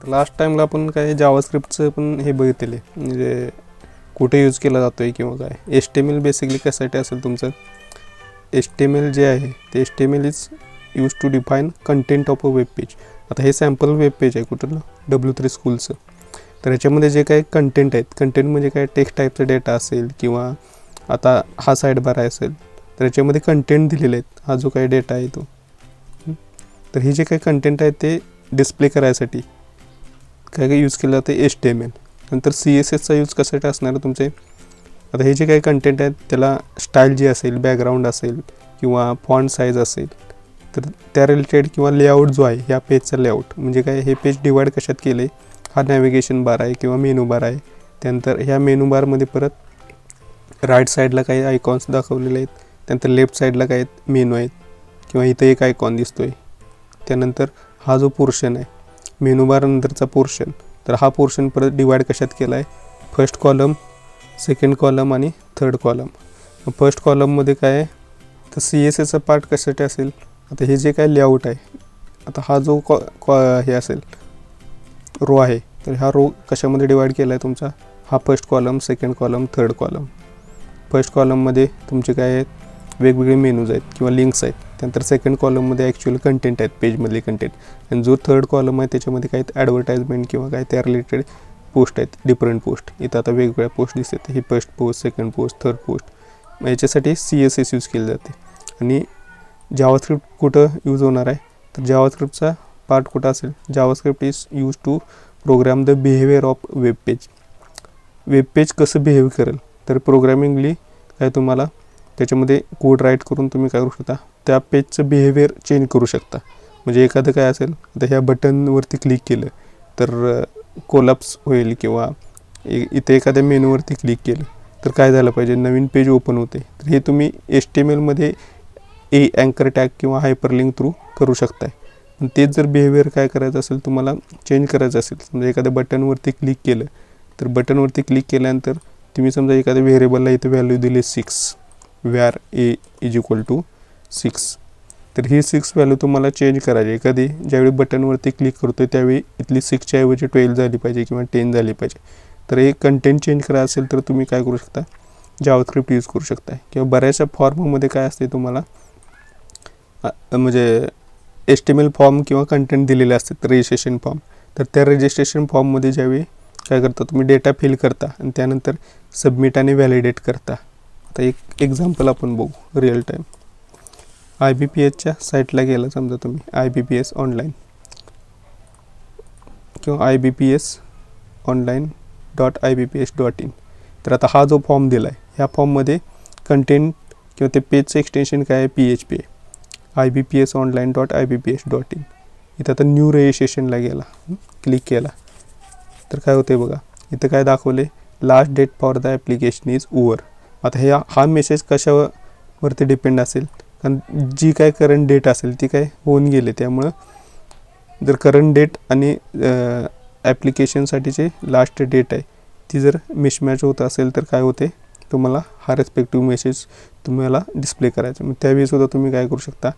Last टाईमला आपण काय जावास्क्रिप्टचं पण हे बघितले, म्हणजे कुठे यूज केला जातो आहे किंवा काय. HTML बेसिकली कशासाठी असेल तुमचं, HTML जे आहे ते HTML is use to define content of a web page. आता हे सॅम्पल वेब पेज आहे कुठलं, W3 स्कूलचं. तर ह्याच्यामध्ये जे काही कंटेंट आहेत, कंटेंट म्हणजे काय टेक्स्ट टाईपचा डेटा असेल किंवा आता हा साईड बार असेल, तर याच्यामध्ये कंटेंट दिलेले आहेत, हा जो काही डेटा आहे तो. तर हे जे काही कंटेंट आहे ते डिस्प्ले करायसाठी काय काय यूज केलं जातं HTML. नंतर CSSचा यूज कशासाठी असणार तुमचे, आता हे जे काही कंटेंट आहेत त्याला स्टाईल जी असेल, बॅकग्राऊंड असेल किंवा फॉन्ट साईज असेल, तर त्या रिलेटेड किंवा लेआउट जो आहे ह्या पेजचा लेआउट म्हणजे काय, हे पेज डिवाईड कशात केलं आहे, हा नॅव्हिगेशन बार आहे किंवा मेनू बार आहे. त्यानंतर ह्या मेनू बारमध्ये परत राईट साईडला काही आयकॉन्स दाखवलेले आहेत, त्यानंतर लेफ्ट साईडला काही मेनू आहेत किंवा इथं एक आयकॉन दिसतो आहे. त्यानंतर हा जो पोर्शन आहे मेनू बार नंतरचा पोर्शन, तर हा पोर्शन परत डिवाईड कशात केला आहे, फर्स्ट कॉलम, सेकंड कॉलम आणि थर्ड कॉलम. फर्स्ट कॉलममध्ये काय आहे तर CSSचा पार्ट कशासाठी असेल, आता हे जे काय लेआउट आहे, आता हा जो हे असेल रो आहे, तर हा रो कशामध्ये डिवाईड केला आहे तुमचा, हा first column, second column, third column. First कॉलममध्ये तुमचे काय आहेत वेगवेगळे मेनूज आहेत किंवा लिंक्स आहेत. त्यानंतर सेकंड कॉलममध्ये ॲक्च्युअल कंटेंट आहेत, पेजमधले कंटेंट. आणि जो थर्ड कॉलम आहे त्याच्यामध्ये काही ॲडव्हर्टाइजमेंट किंवा काय त्या रिलेटेड पोस्ट आहेत, डिफरंट पोस्ट. इथं आता वेगवेगळ्या पोस्ट दिसतात, ही first post, second post, third post. याच्यासाठी CSS यूज केले जाते. आणि जावास्क्रिप्ट कुठं यूज होणार आहे, तर जावास्क्रिप्टचा पार्ट कुठं असेल, JavaScript is use to program the behaviour of web page. Web page कसं बिहेव करेल, तर प्रोग्रामिंगली काय तुम्हाला त्याच्यामध्ये कोड राईट करून तुम्ही काय करू शकता, त्या पेजचं बिहेवियर चेंज करू शकता. म्हणजे एखादं काय असेल, आता ह्या बटनवरती क्लिक केलं तर कोलॅप्स होईल किंवा इथे एखाद्या मेनूवरती क्लिक केलं तर काय झालं पाहिजे, नवीन पेज ओपन होते. तर हे तुम्ही HTMLमध्ये अँकर टॅग किंवा हायपरलिंक थ्रू करू शकताय. तेच जर बिहेवियर काय करायचं असेल तुम्हाला चेंज करायचं असेल, समजा एखाद्या बटनवरती क्लिक केलं, तर बटनवरती क्लिक केल्यानंतर तुम्ही समजा एखाद्या व्हेरिएबलला इथे व्हॅल्यू दिली 6, where a is equal to 6, तर ही 6 व्हॅल्यू तुम्हाला चेंज करायची. कधी ज्यावेळी बटनवरती क्लिक करतो त्यावेळी इथली 6च्या ऐवजी 12 झाली पाहिजे किंवा 10 झाली पाहिजे. तर हे कंटेंट चेंज करायचं असेल तर तुम्ही काय करू शकता, जावास्क्रिप्ट यूज करू शकता. किंवा बऱ्याचशा फॉर्ममध्ये काय असते तुम्हाला म्हणजे HTML फॉर्म किंवा कंटेंट दिलेले असतात, रजिस्ट्रेशन फॉर्म. तर त्या रजिस्ट्रेशन फॉर्ममध्ये ज्यावेळी काय करता तुम्ही डेटा फिल करता आणि त्यानंतर सबमिट आणि व्हॅलिडेट करता. आता एक एक्झाम्पल आपण बघू रिअल टाईम. IBPSच्या साईटला गेला समजा तुम्ही, IBPS ऑनलाईन किंवा IBPS.online.ibps.in. तर आता हा जो फॉर्म दिला आहे, ह्या फॉर्ममध्ये कंटेंट किंवा ते पेजचं एक्सटेन्शन काय आहे, PHP आहे, IBPS.online.ibps.in. इथं आता न्यू रजिस्ट्रेशनला गेला, क्लिक केला तर काय होते बघा, इथं काय दाखवले, last date for the application is over. आता हा मेसेज कशावरती डिपेंड असेल, कारण जी काय करंट डेट असेल ती काय होऊन गेले. त्यामुळं जर करंट डेट आणि ॲप्लिकेशनसाठीचे लास्ट डेट आहे ती जर मिसमॅच होत असेल तर काय होते, तुम्हाला हा रेस्पेक्टिव्ह मेसेज तुम्हाला डिस्प्ले करायचा. मग त्यावेळीसुद्धा तुम्ही काय करू शकता,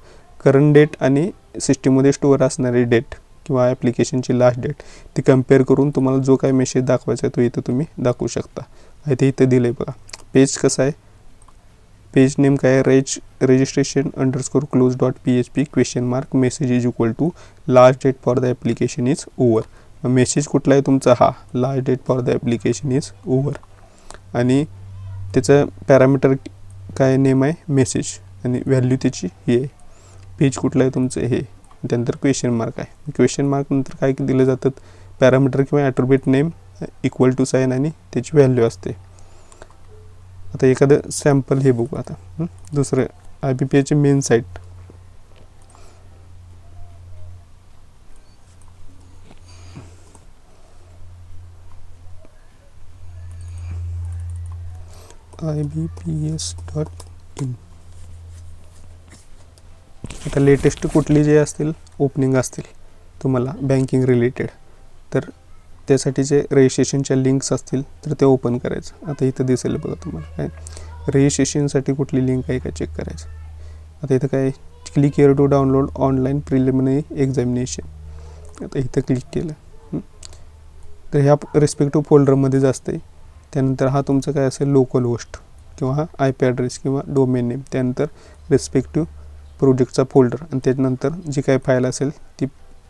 करंट डेट आणि सिस्टीममध्ये स्टोअर असणारी डेट किंवा ॲप्लिकेशनची लास्ट डेट ती कम्पेअर करून तुम्हाला जो काय मेसेज दाखवायचा आहे तो इथं तुम्ही दाखवू शकता. आहे ते इथं दिलं आहे बघा. पेज कसं आहे, पेज नेम काय आहे, registration_close.php ? Message is equal to last date for the application is over. Message कुठला आहे तुमचा, हा last date for the application is over. आणि त्याचं पॅरामीटर काय नेम आहे मेसेज आणि व्हॅल्यू त्याची ही आहे. पेज कुठलं आहे तुमचं हे, त्यानंतर क्वेश्चन मार्क आहे. क्वेश्चन मार्क नंतर काय दिले जातात, पॅरामीटर किंवा attribute name equal to sign आणि त्याची व्हॅल्यू असते. आता एखादं सॅम्पल हे बघू. आता दुसरं IBPSची मेन साईट, IBPS.in. आता लेटेस्ट कुठली जे असतील ओपनिंग असतील तुम्हाला बँकिंग रिलेटेड, तर त्यासाठीचे रजिस्ट्रेशनच्या लिंक्स असतील तर ते ओपन करायचं. आता इथं दिसेल बघा तुम्हाला काय रजिस्ट्रेशनसाठी कुठली लिंक आहे का चेक करायचं. आता इथं काय click here to download online preliminary examination. आता इथं क्लिक केलं तर ह्या रिस्पेक्टिव्ह फोल्डरमध्येच असते. त्यानंतर हा तुमचा काय असेल लोकल होस्ट किंवा हा IP ॲड्रेस किंवा डोमेन नेम, त्यानंतर रिस्पेक्टिव्ह प्रोजेक्टचा फोल्डर आणि त्याच्यानंतर जी काही फाईल असेल ती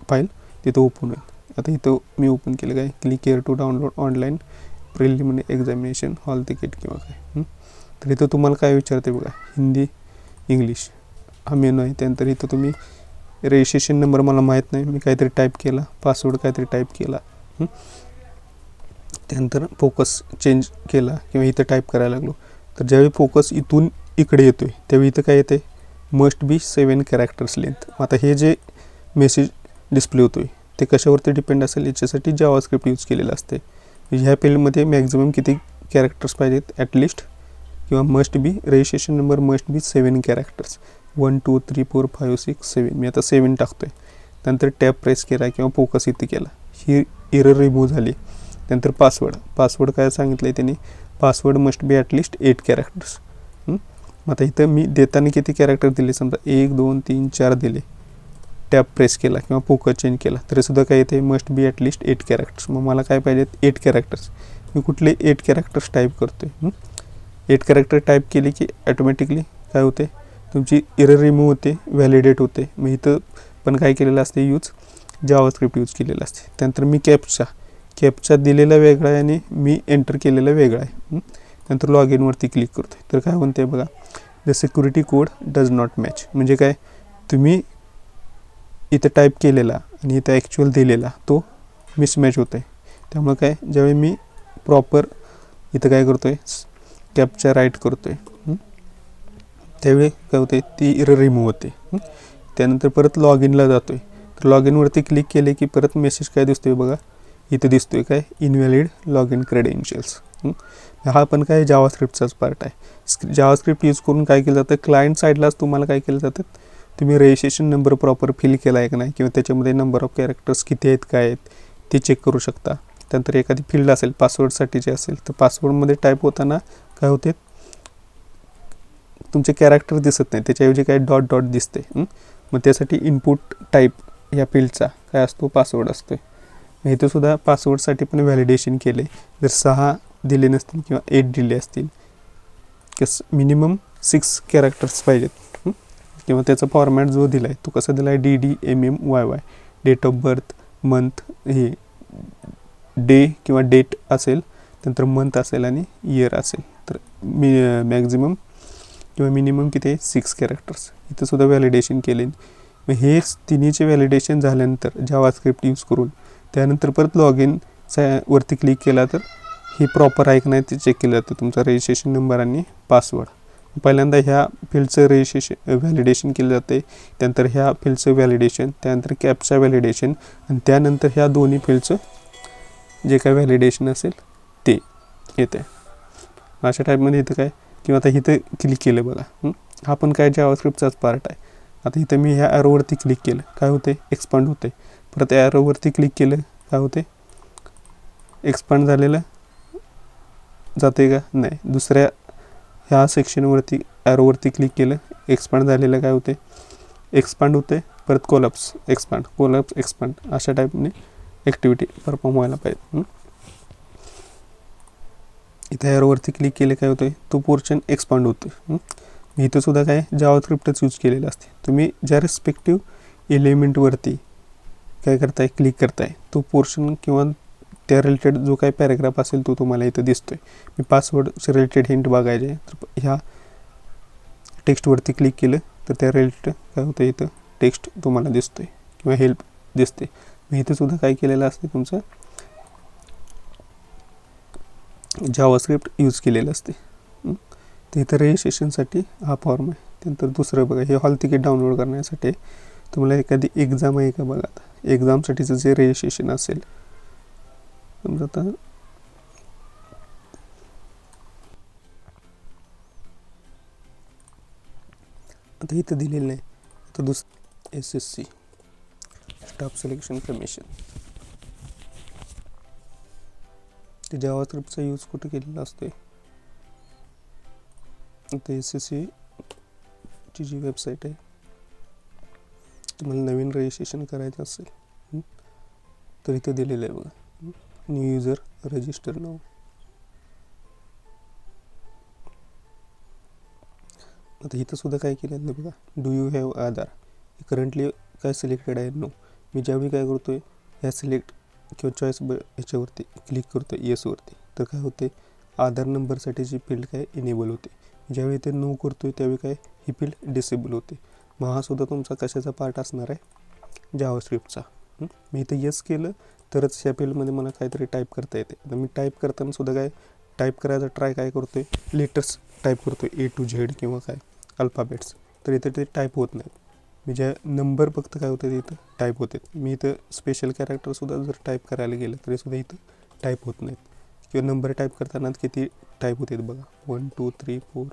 फाईल तिथं ओपन होईल. आता इथं मी ओपन केलं काय, click here to download online preliminary examination hall ticket किंवा काय. तर इथं तुम्हाला काय विचारते बघा, हिंदी इंग्लिश हा मेनू आहे. त्यानंतर इथं तुम्ही रजिस्ट्रेशन नंबर मला माहीत नाही, मी काहीतरी टाईप केला, पासवर्ड काहीतरी टाईप केला. त्यानंतर फोकस चेंज केला किंवा इथं टाईप करायला लागलो. तर ज्यावेळी फोकस इथून इकडे येतो आहे त्यावेळी इथं काय येते, मस्ट बी 7 कॅरेक्टर्स लेंथ. आता हे जे मेसेज डिस्प्ले होतो आहे ते कशावरती डिपेंड असेल, याच्यासाठी जावास्क्रिप्ट यूज केलेलं असते. ह्या फील्डमध्ये मॅक्झिमम किती कॅरेक्टर्स पाहिजेत, ॲटलिस्ट किंवा must be registration number must be 7 characters, 1 2 3 4 5 6 7. मी आता 7 टाकतो आहे. त्यानंतर टॅब प्रेस केला किंवा फोकस इथे केला, ही एरर रिमूव्ह झाली. त्यानंतर पासवर्ड काय सांगितलं आहे त्यांनी, password must be at least 8 characters. आता इथं मी देताना किती कॅरेक्टर दिले, समजा 1 2 3 4 दिले, टॅब प्रेस केला किंवा फोकस चेंज केला तरीसुद्धा काय येते, मस्ट बी ॲटलिस्ट 8 कॅरेक्टर्स. मग मला काय पाहिजेत 8 कॅरेक्टर्स. मी कुठले 8 कॅरेक्टर्स टाईप करतो आहे. 8 कॅरेक्टर टाईप केले की ॲटोमॅटिकली काय होते, तुमची एरर रिमूव्ह होते, व्हॅलिडेट होते. मग इथं पण काय केलेलं असते, जावास्क्रिप्ट यूज केलेलं असते. त्यानंतर मी कॅप्चा दिलेला वेगळा आहे आणि मी एंटर केलेला वेगळा आहे. नंतर लॉग इनवरती क्लिक करतो आहे. तर काय म्हणते बघा, the security code does not match. म्हणजे काय, तुम्ही इथं टाईप केलेला आणि इथं ॲक्च्युअल दिलेला तो मिसमॅच होतं आहे. त्यामुळे काय, ज्यावेळी मी प्रॉपर इथं काय करतो आहे, कॅप्चा राईट करतो आहे त्यावेळी काय होते, ती एरर रिमूव्ह होते. त्यानंतर परत लॉग इनला जातो आहे. तर लॉग इनवरती क्लिक केले की परत मेसेज काय दिसतो आहे बघा, इथं दिसतो आहे काय, इनव्हॅलिड लॉग इन क्रेडेन्शियल्स. हा पण काय जावास्क्रिप्टचाच पार्ट आहे. जावास्क्रिप्ट यूज करून काय केलं जातं, क्लायंट साईडलाच तुम्हाला काय केलं जातं, तुम्ही रजिस्ट्रेशन नंबर प्रॉपर फिल केला आहे का नाही किंवा त्याच्यामध्ये नंबर ऑफ कॅरेक्टर्स किती आहेत काय आहेत ते चेक करू शकता. त्यानंतर एखादी फील्ड असेल पासवर्डसाठी जे असेल तर पासवर्डमध्ये टाईप होताना काय होते, तुमचे कॅरेक्टर दिसत नाही, त्याच्याऐवजी काय डॉट डॉट दिसते. मग त्यासाठी इनपुट टाईप या फील्डचा काय असतो, पासवर्ड असतो. इथं सुद्धा पासवर्डसाठी पण व्हॅलिडेशन केले. जर 6 दिले नसतील किंवा 8 दिले असतील, मिनिमम 6 कॅरेक्टर्स पाहिजेत. किंवा त्याचा फॉर्मॅट जो दिला आहे तो कसा दिला आहे, DDMMYY, date of birth, month, हे डे किंवा डेट असेल, नंतर मंथ असेल आणि इयर असेल. तर मॅक्झिमम किंवा मिनिमम किती आहे, 6 कॅरेक्टर्स. इथं सुद्धा व्हॅलिडेशन केले. मग हे तिन्हीचे व्हॅलिडेशन झाल्यानंतर जावास्क्रिप्ट यूज करून त्यानंतर परत लॉग इन वरती क्लिक केला तर हे प्रॉपर आहे की नाही ते चेक केलं जातं, तुमचा रजिस्ट्रेशन नंबर आणि पासवर्ड. पहिल्यांदा ह्या फील्डचं रजिस्ट्रेशन व्हॅलिडेशन केलं जाते, त्यानंतर ह्या फील्डचं व्हॅलिडेशन, त्यानंतर कॅपचं व्हॅलिडेशन आणि त्यानंतर ह्या दोन्ही फील्डचं जे काय व्हॅलिडेशन असेल ते येते. अशा टाईपमध्ये इथं काय, किंवा आता इथं क्लिक केलं बघा, हा पण काय जावास्क्रिप्टचाच पार्ट आहे. आता इथं मी ह्या ॲरोवरती क्लिक केलं, काय होते, एक्सपांड होते. परत ॲरोवरती क्लिक केलं, काय होते, एक्सपांड झालेलं जाते का नाही. दुसऱ्या ह्या सेक्शनवरती ॲरोवरती क्लिक केलं, एक्सपांड झालेलं काय होते, एक्सपांड होते. परत कोलॅप्स एक्सपांड अशा टाईपने ॲक्टिव्हिटी परफॉर्म व्हायला पाहिजे. इथं ॲरोवरती क्लिक केले काय होतं, तो पोर्शन एक्सपांड होतो. इथं सुद्धा काय जावास्क्रिप्टच यूज केलेलं असते. तुम्ही ज्या रिस्पेक्टिव्ह एलिमेंटवरती काय करताय, क्लिक करताय, तो पोर्शन किंवा त्या रिलेटेड जो काही पॅरेग्राफ असेल तो तुम्हाला इथं दिसतोय. मी पासवर्डचे रिलेटेड हिंट बघायचे तर ह्या टेक्स्टवरती क्लिक केलं तर त्या रिलेटेड काय होतं, इथं टेक्स्ट तुम्हाला दिसतोय किंवा हेल्प दिसते. मग इथं सुद्धा काय केलेलं असते, तुमचं जावास्क्रिप्ट यूज केलेलं असते. तर इथं रजिस्ट्रेशनसाठी हा फॉर्म आहे. त्यानंतर दुसरं बघा, हे हॉल तिकीट डाउनलोड करण्यासाठी तुम्हाला एखादी एक्झाम आहे का बघा. आता एक्झामसाठीचं जे रजिस्ट्रेशन असेल, समजा आता इथं दिलेलं नाही. आता दुसरं SSC स्टाफ सिलेक्शन कमिशन, ते जावास्क्रिप्टचा यूज कुठे केलेला असतो. आता SSC ची जी वेबसाईट आहे, तुम्हाला नवीन रजिस्ट्रेशन करायचं असेल तर इथं दिलेलं आहे बघा, न्यू युजर रजिस्टर नाव. आता इथं सुद्धा काय केलं ना बघा, do you have Aadhaar. Currently काय सिलेक्टेड आहे, नो. मी ज्यावेळी काय करतो आहे, ह्या सिलेक्ट किंवा चॉईस ह्याच्यावरती क्लिक करतो आहे येसवरती, तर काय होते, आधार नंबरसाठीची फील्ड काय इनेबल होते. ज्यावेळी ते नो करतो आहे त्यावेळी काय ही फील्ड डिसेबल होते. मग हा सुद्धा तुमचा कशाचा पार्ट असणार आहे, जावास्क्रिप्टचा. मी इथं येस केलं तरच ह्या फील्डमध्ये मला काहीतरी टाईप करता येते. तर मी टाईप करताना सुद्धा काय टाईप करायचा ट्राय काय करतो आहे, लेटर्स टाईप करतो आहे A to Z किंवा काय अल्फाबेट्स, तर इथं ते टाईप होत नाहीत. मी ज्या नंबर फक्त काय होते इथं टाईप होते. मी इथं स्पेशल कॅरेक्टरसुद्धा जर टाईप करायला गेलं तरीसुद्धा इथं टाईप होत नाहीत. किंवा नंबर टाईप करताना किती टाईप होते बघा, 1 2 3 4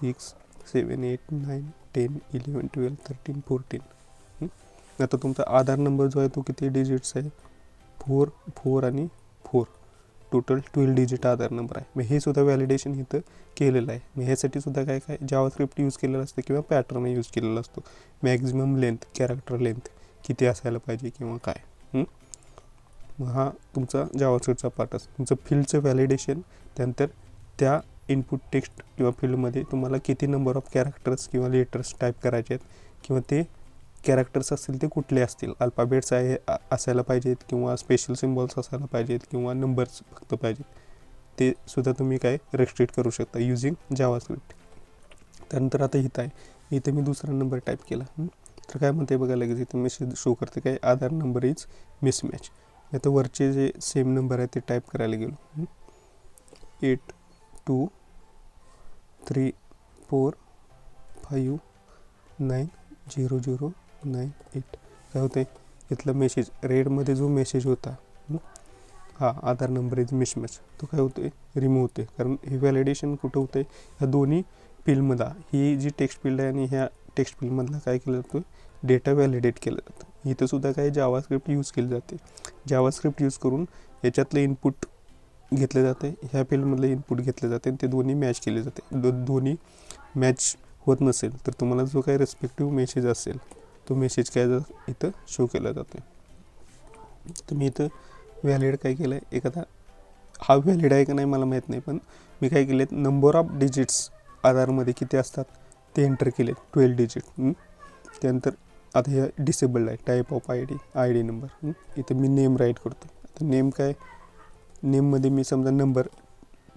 6 7 8 9 10 11 12 13 14. आता तुमचा आधार नंबर जो आहे तो किती डिजिट्स आहे, 4 4 आणि 4, टोटल 12 डिजिट आधार नंबर आहे. मग हे सुद्धा व्हॅलिडेशन इथं केलेलं आहे. मग ह्यासाठी सुद्धा काय काय जावास्क्रिप्ट यूज केलेलं असतं किंवा पॅटर्न यूज केलेला असतो. मॅक्झिमम लेंथ, कॅरेक्टर लेंथ किती असायला पाहिजे किंवा काय. मग हा तुमचा जावास्क्रिप्टचा पार्ट असतो. तुमचं फील्डचं व्हॅलिडेशन, त्यानंतर त्या इनपुट टेक्स्ट किंवा फील्डमध्ये तुम्हाला किती नंबर ऑफ कॅरेक्टर्स किंवा लेटर्स टाईप करायचे आहेत, किंवा ते कॅरेक्टर्स असतील ते कुठले असतील, अल्फाबेट्स असायला पाहिजेत किंवा स्पेशल सिम्बॉल्स असायला पाहिजेत किंवा नंबर्स फक्त पाहिजेत, ते सुद्धा तुम्ही काय रेस्ट्रिक्ट करू शकता यूजिंग जावास्क्रिप्ट. त्यानंतर आता इथं आहे, इथं मी दुसरा नंबर टाईप केला, तर काय म्हणते बघा, लगेच इथं मेसेज शो करते काय, आधार नंबर इज मिसमॅच. आता वरचे जे सेम नंबर आहे ते टाईप करायला गेलो, 8 2 3 4 5 9 0 0 9 8. काय होते, इथला मेसेज रेडमध्ये जो मेसेज होता, हा आधार नंबर इज मिसमॅच, तो काय होतो रिमूव्ह होते. कारण हे व्हॅलिडेशन कुठं होतं, ह्या दोन्ही फील्डमधला, ही जी टेक्स्ट फील्ड आहे आणि ह्या टेक्स्ट फील्डमधला काय केलं जातं, डेटा व्हॅलिडेट केलं जातं. इथं सुद्धा काही जावास्क्रिप्ट यूज केली जाते. जावास्क्रिप्ट यूज करून याच्यातलं इनपुट घेतलं जाते, ह्या फील्डमधलं इनपुट घेतलं जाते आणि ते दोन्ही मॅच केले जाते. दोन्ही मॅच होत नसेल तर तुम्हाला जो काही रेस्पेक्टिव्ह मेसेज असेल तो मेसेज काय इथं शो केला जातो. तर मी इथं व्हॅलिड काय केलं आहे, एखादा हा व्हॅलिड आहे का नाही मला माहीत नाही, पण मी काय केले, नंबर ऑफ डिजिट्स आधारमध्ये किती असतात ते एंटर केले, 12 डिजिट. त्यानंतर आता हे डिसेबल्ड आहे, type of I D number. इथं मी नेम राईट करतो. आता नेम काय, नेममध्ये मी समजा नंबर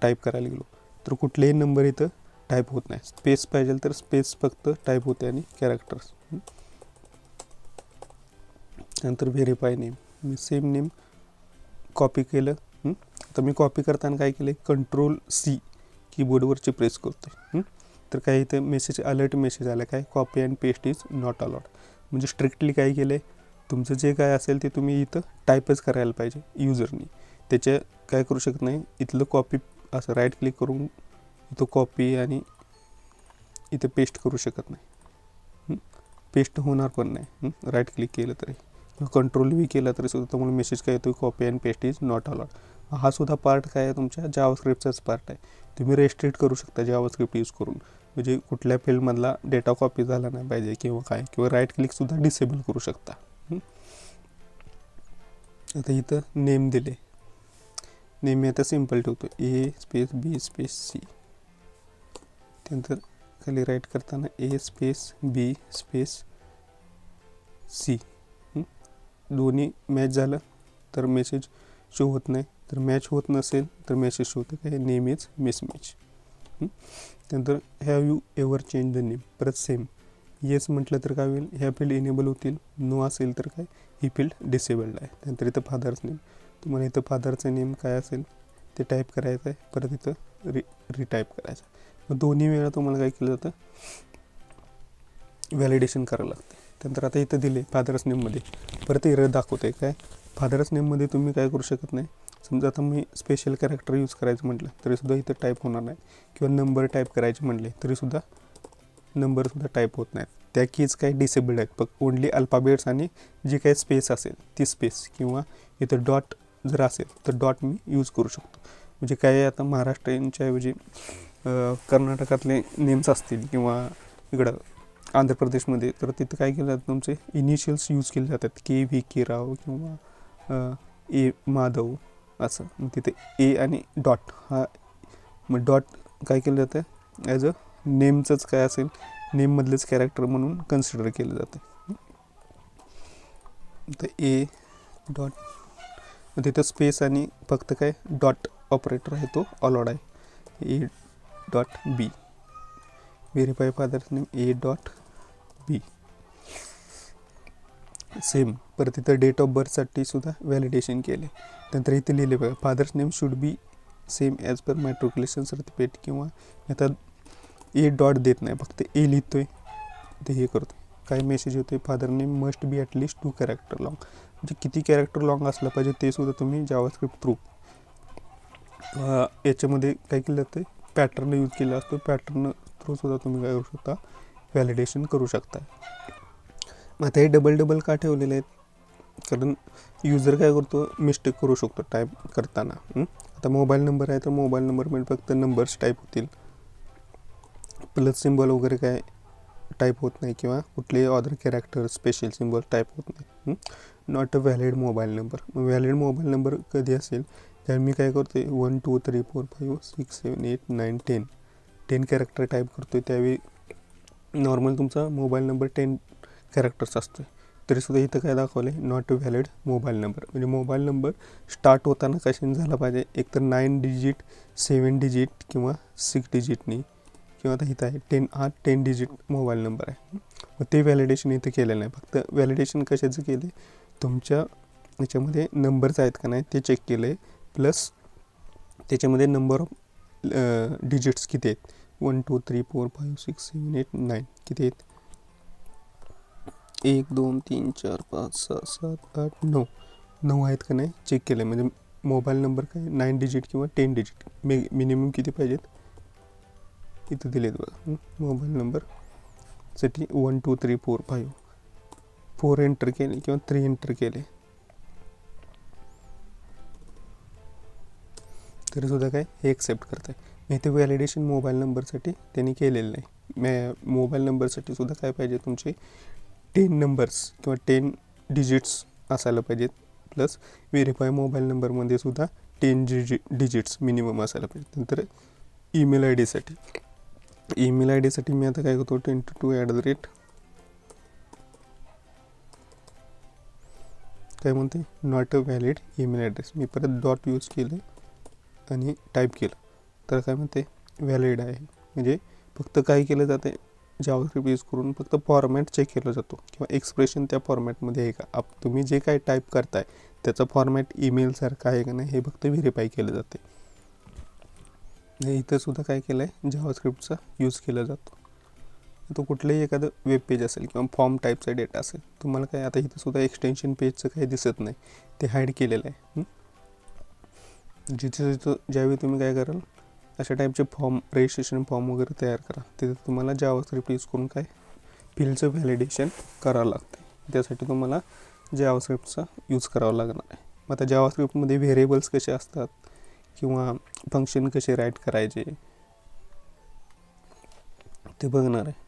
टाईप करायला गेलो तर कुठलेही नंबर इथं टाईप होत नाही. स्पेस पाहिजे तर स्पेस फक्त टाईप होते आणि कॅरेक्टर्स. नंतर व्हेरीफाय नेम, मी सेम नेम कॉपी केलं. तर मी कॉपी करताना काय केलं, Ctrl+C कीबोर्डवरची प्रेस करतो. तर काय इथं मेसेज अलर्ट मेसेज आला, काय copy and paste is not allowed. म्हणजे स्ट्रिक्टली काय केलं आहे, तुमचं जे काय असेल ते तुम्ही इथं टाईपच करायला पाहिजे युजरनी. त्याच्या काय करू शकत नाही, इथलं कॉपी असं राईट क्लिक करून इथं कॉपी आणि इथं पेस्ट करू शकत नाही. पेस्ट होणार पण नाही राईट क्लिक केलं तरी, किंवा Ctrl+V केला तरी सुद्धा तुम्हाला मेसेज काय येतो, copy and paste is not allowed. हा सुद्धा पार्ट काय आहे, तुमच्या जावास्क्रिप्टचाच पार्ट आहे. तुम्ही रेस्ट्रिक्ट करू शकता जावास्क्रिप्ट यूज करून, म्हणजे कुठल्या फील्डमधला डेटा कॉपी झाला नाही पाहिजे किंवा काय, किंवा राईट क्लिकसुद्धा डिसेबल करू शकता. आता इथं नेम दिले, नेम मी आता सिम्पल ठेवतो, A space B space C. त्यानंतर खाली राईट करताना A space B space C. दोन्ही मॅच झालं तर मेसेज शो होत नाही, तर मॅच होत नसेल तर मेसेज शो होतं काय, नेम इज मिसमॅच. त्यानंतर have you ever change the name, परत सेम येस म्हटलं तर काय होईल, ह्या फील्ड इनेबल होतील, नो असेल तर काय ही फील्ड डिसेबल्ड आहे. त्यानंतर इथं फादर्स नेम, तुम्हाला इथं फादरचं नेम काय असेल ते टाईप करायचं आहे, परत इथं रिटाईप करायचं. मग दोन्ही वेळा तुम्हाला काय केलं जातं, व्हॅलिडेशन करावं लागतं. त्यानंतर आता इथं दिले फादर्स नेममध्ये परत एरर दाखवते, काय फादर्स नेममध्ये तुम्ही काय करू शकत नाही. समजा आता मी स्पेशल कॅरेक्टर यूज करायचं म्हटलं तरीसुद्धा इथं टाईप होणार नाही, किंवा नंबर टाईप करायचे म्हटले तरीसुद्धा नंबरसुद्धा टाईप होत नाहीत. त्या कीज काही डिसेबल्ड आहेत, फक्त ओनली अल्फाबेट्स आणि जी काही स्पेस असेल ती स्पेस, किंवा इथं डॉट जर असेल तर डॉट मी यूज करू शकतो. म्हणजे काय आता महाराष्ट्रीयनच्या ऐवजी कर्नाटकातले नेम्स असतील किंवा इकडं आंध्र प्रदेशमध्ये, तर तिथं काय केलं जातं, तुमचे इनिशियल्स यूज केले जातात, KVK राव किंवा A माधव असं. मग तिथे ए आणि डॉट हा, मग डॉट काय केलं जातं ॲज अ नेमचंच काय असेल नेममधलेच कॅरेक्टर म्हणून कन्सिडर केलं जातं. तर ए डॉट, मग तिथं स्पेस आणि फक्त काय डॉट ऑपरेटर आहे तो अलाउड आहे. A dot B, verify father's name A dot B. Same परत इथं डेट ऑफ बर्थसाठी सुद्धा व्हॅलिडेशन केले. नंतर इथे लिहिले बघा, father's name should be same as per matriculation certificate, किंवा आता ए डॉट देत नाही, फक्त ए लिहितोय ते हे करतो. काय मेसेज होतोय, father name must be at least 2 character long. म्हणजे किती कॅरेक्टर लॉंग असलं पाहिजे ते सुद्धा तुम्ही जावास्क्रिप्ट थ्रू याच्यामध्ये काय केलं जातं, पॅटर्न यूज केला असतो. पॅटर्न थ्रू सुद्धा तुम्ही काय करू शकता, व्हॅलिडेशन करू शकता. मग आता हे डबल का ठेवलेले आहेत, कारण युजर काय करतो, मिस्टेक करू शकतो टाईप करताना. आता मोबाईल नंबर आहे तर मोबाईल नंबरमध्ये फक्त नंबर्स टाईप होतील, प्लस सिम्बॉल वगैरे काय टाईप होत नाही, किंवा कुठलेही other character special symbol type होत नाही. Not a valid mobile number. मग व्हॅलिड मोबाईल नंबर कधी असेल, त्यावेळी मी काय करतो आहे 1 2 3 4 5 6 7 8 9 10 कॅरेक्टर टाईप करतो आहे. त्यावेळी नॉर्मल तुमचा मोबाईल नंबर 10 कॅरेक्टर्स असतो. तरीसुद्धा इथं काय दाखवलं आहे, not a valid mobile number. म्हणजे मोबाईल नंबर स्टार्ट होताना कशाने झाला पाहिजे, एकतर 9 डिजिट 7 डिजिट किंवा 6 डिजिटनी, किंवा आता इथं आहे 10 डिजिट मोबाईल नंबर आहे. मग ते व्हॅलिडेशन इथं केलेलं नाही. फक्त व्हॅलिडेशन कशाचं केलं आहे, तुमच्या याच्यामध्ये नंबर्स आहेत का नाही ते चेक केलं आहे, प्लस त्याच्यामध्ये नंबर ऑफ डिजिट्स किती आहेत, 1 2 3 4 5 6 7 8 9 किती आहेत, 1 2 3 4 5 6 7 8 9 आहेत का नाही चेक केलं आहे. म्हणजे मोबाईल नंबर काय 9 डिजिट किंवा 10 डिजिट मिनिमम किती पाहिजेत, इथं दिलेत बघा. मोबाईल नंबरसाठी 1 2 3 4 5 4 एंटर केले किंवा 3 एंटर केले तरीसुद्धा काय हे एक्सेप्ट करत आहे. मी इथे व्हॅलिडेशन मोबाईल नंबरसाठी त्यांनी केलेलं नाही. मोबाईल नंबरसाठी सुद्धा काय पाहिजे, तुमचे 10 नंबर्स किंवा 10 डिजिट्स असायला पाहिजेत, प्लस व्हेरीफाय मोबाईल नंबरमध्ये सुद्धा 10 डिजिट्स मिनिमम असायला पाहिजे. नंतर ईमेल आय डीसाठी मी आता काय करतो, 22 काय म्हणते, not a valid email address. मी परत डॉट यूज केलं आणि टाईप केलं तर काय म्हणते, व्हॅलिड आहे. म्हणजे फक्त काय केलं जाते, जावास्क्रिप्ट यूज करून फक्त फॉर्मॅट चेक केला जातो, किंवा एक्सप्रेशन त्या फॉर्मॅटमध्ये आहे का, तुम्ही जे काय टाईप करताय त्याचा फॉर्मॅट ईमेलसारखा आहे का नाही हे फक्त व्हेरीफाय केलं जाते. इथं सुद्धा काय केलं आहे, जावास्क्रिप्टचा यूज केला जातो. तो कुठलंही एखादं वेब पेज असेल किंवा फॉर्म टाईपचा डेटा असेल, तुम्हाला काय आता इथं सुद्धा एक्सटेन्शन पेजचं काही दिसत नाही, ते हाईड केलेलं आहे. जिथं ज्यावेळी तुम्ही काय कराल, अशा टाईपचे फॉर्म रजिस्ट्रेशन फॉर्म वगैरे तयार करा, तिथे तुम्हाला जावास्क्रिप्ट यूज करून काय फील्डचं व्हॅलिडेशन करावं लागतं. त्यासाठी तुम्हाला जावास्क्रिप्टचा यूज करावा लागणार आहे. मग आता जावास्क्रिप्टमध्ये व्हेरिएबल्स कसे असतात किंवा फंक्शन कसे राईट करायचे ते बघणार आहे.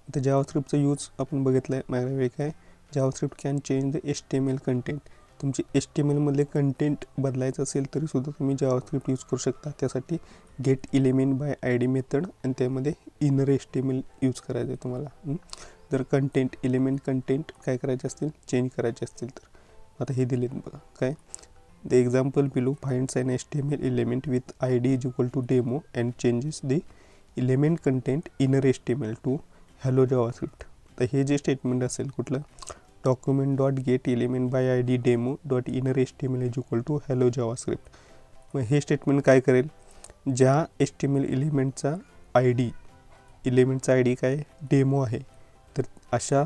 आता जावास्क्रिप्टचा यूज आपण बघितलं आहे माझ्या काय, JavaScript can change the HTML content. तुमची HTMLमधले कंटेंट बदलायचं असेल तरीसुद्धा तुम्ही जावास्क्रिप्ट यूज करू शकता. त्यासाठी gate element by ID method आणि त्यामध्ये इनर HTML यूज करायचं आहे तुम्हाला. जर कंटेंट काय करायचे असतील, चेंज करायचे असतील तर. आता हे दिलेत बघा काय, the example below finds an HTML element with ID is equal to demo and changes the element content inner HTML to hello JavaScript. तर हे जे स्टेटमेंट असेल कुठलं, document dot get element by ID demo dot inner HTML is equal to hello JavaScript. मग हे statement काय करेल, ज्या HTML एलिमेंटचा ID काय डेमो आहे, तर अशा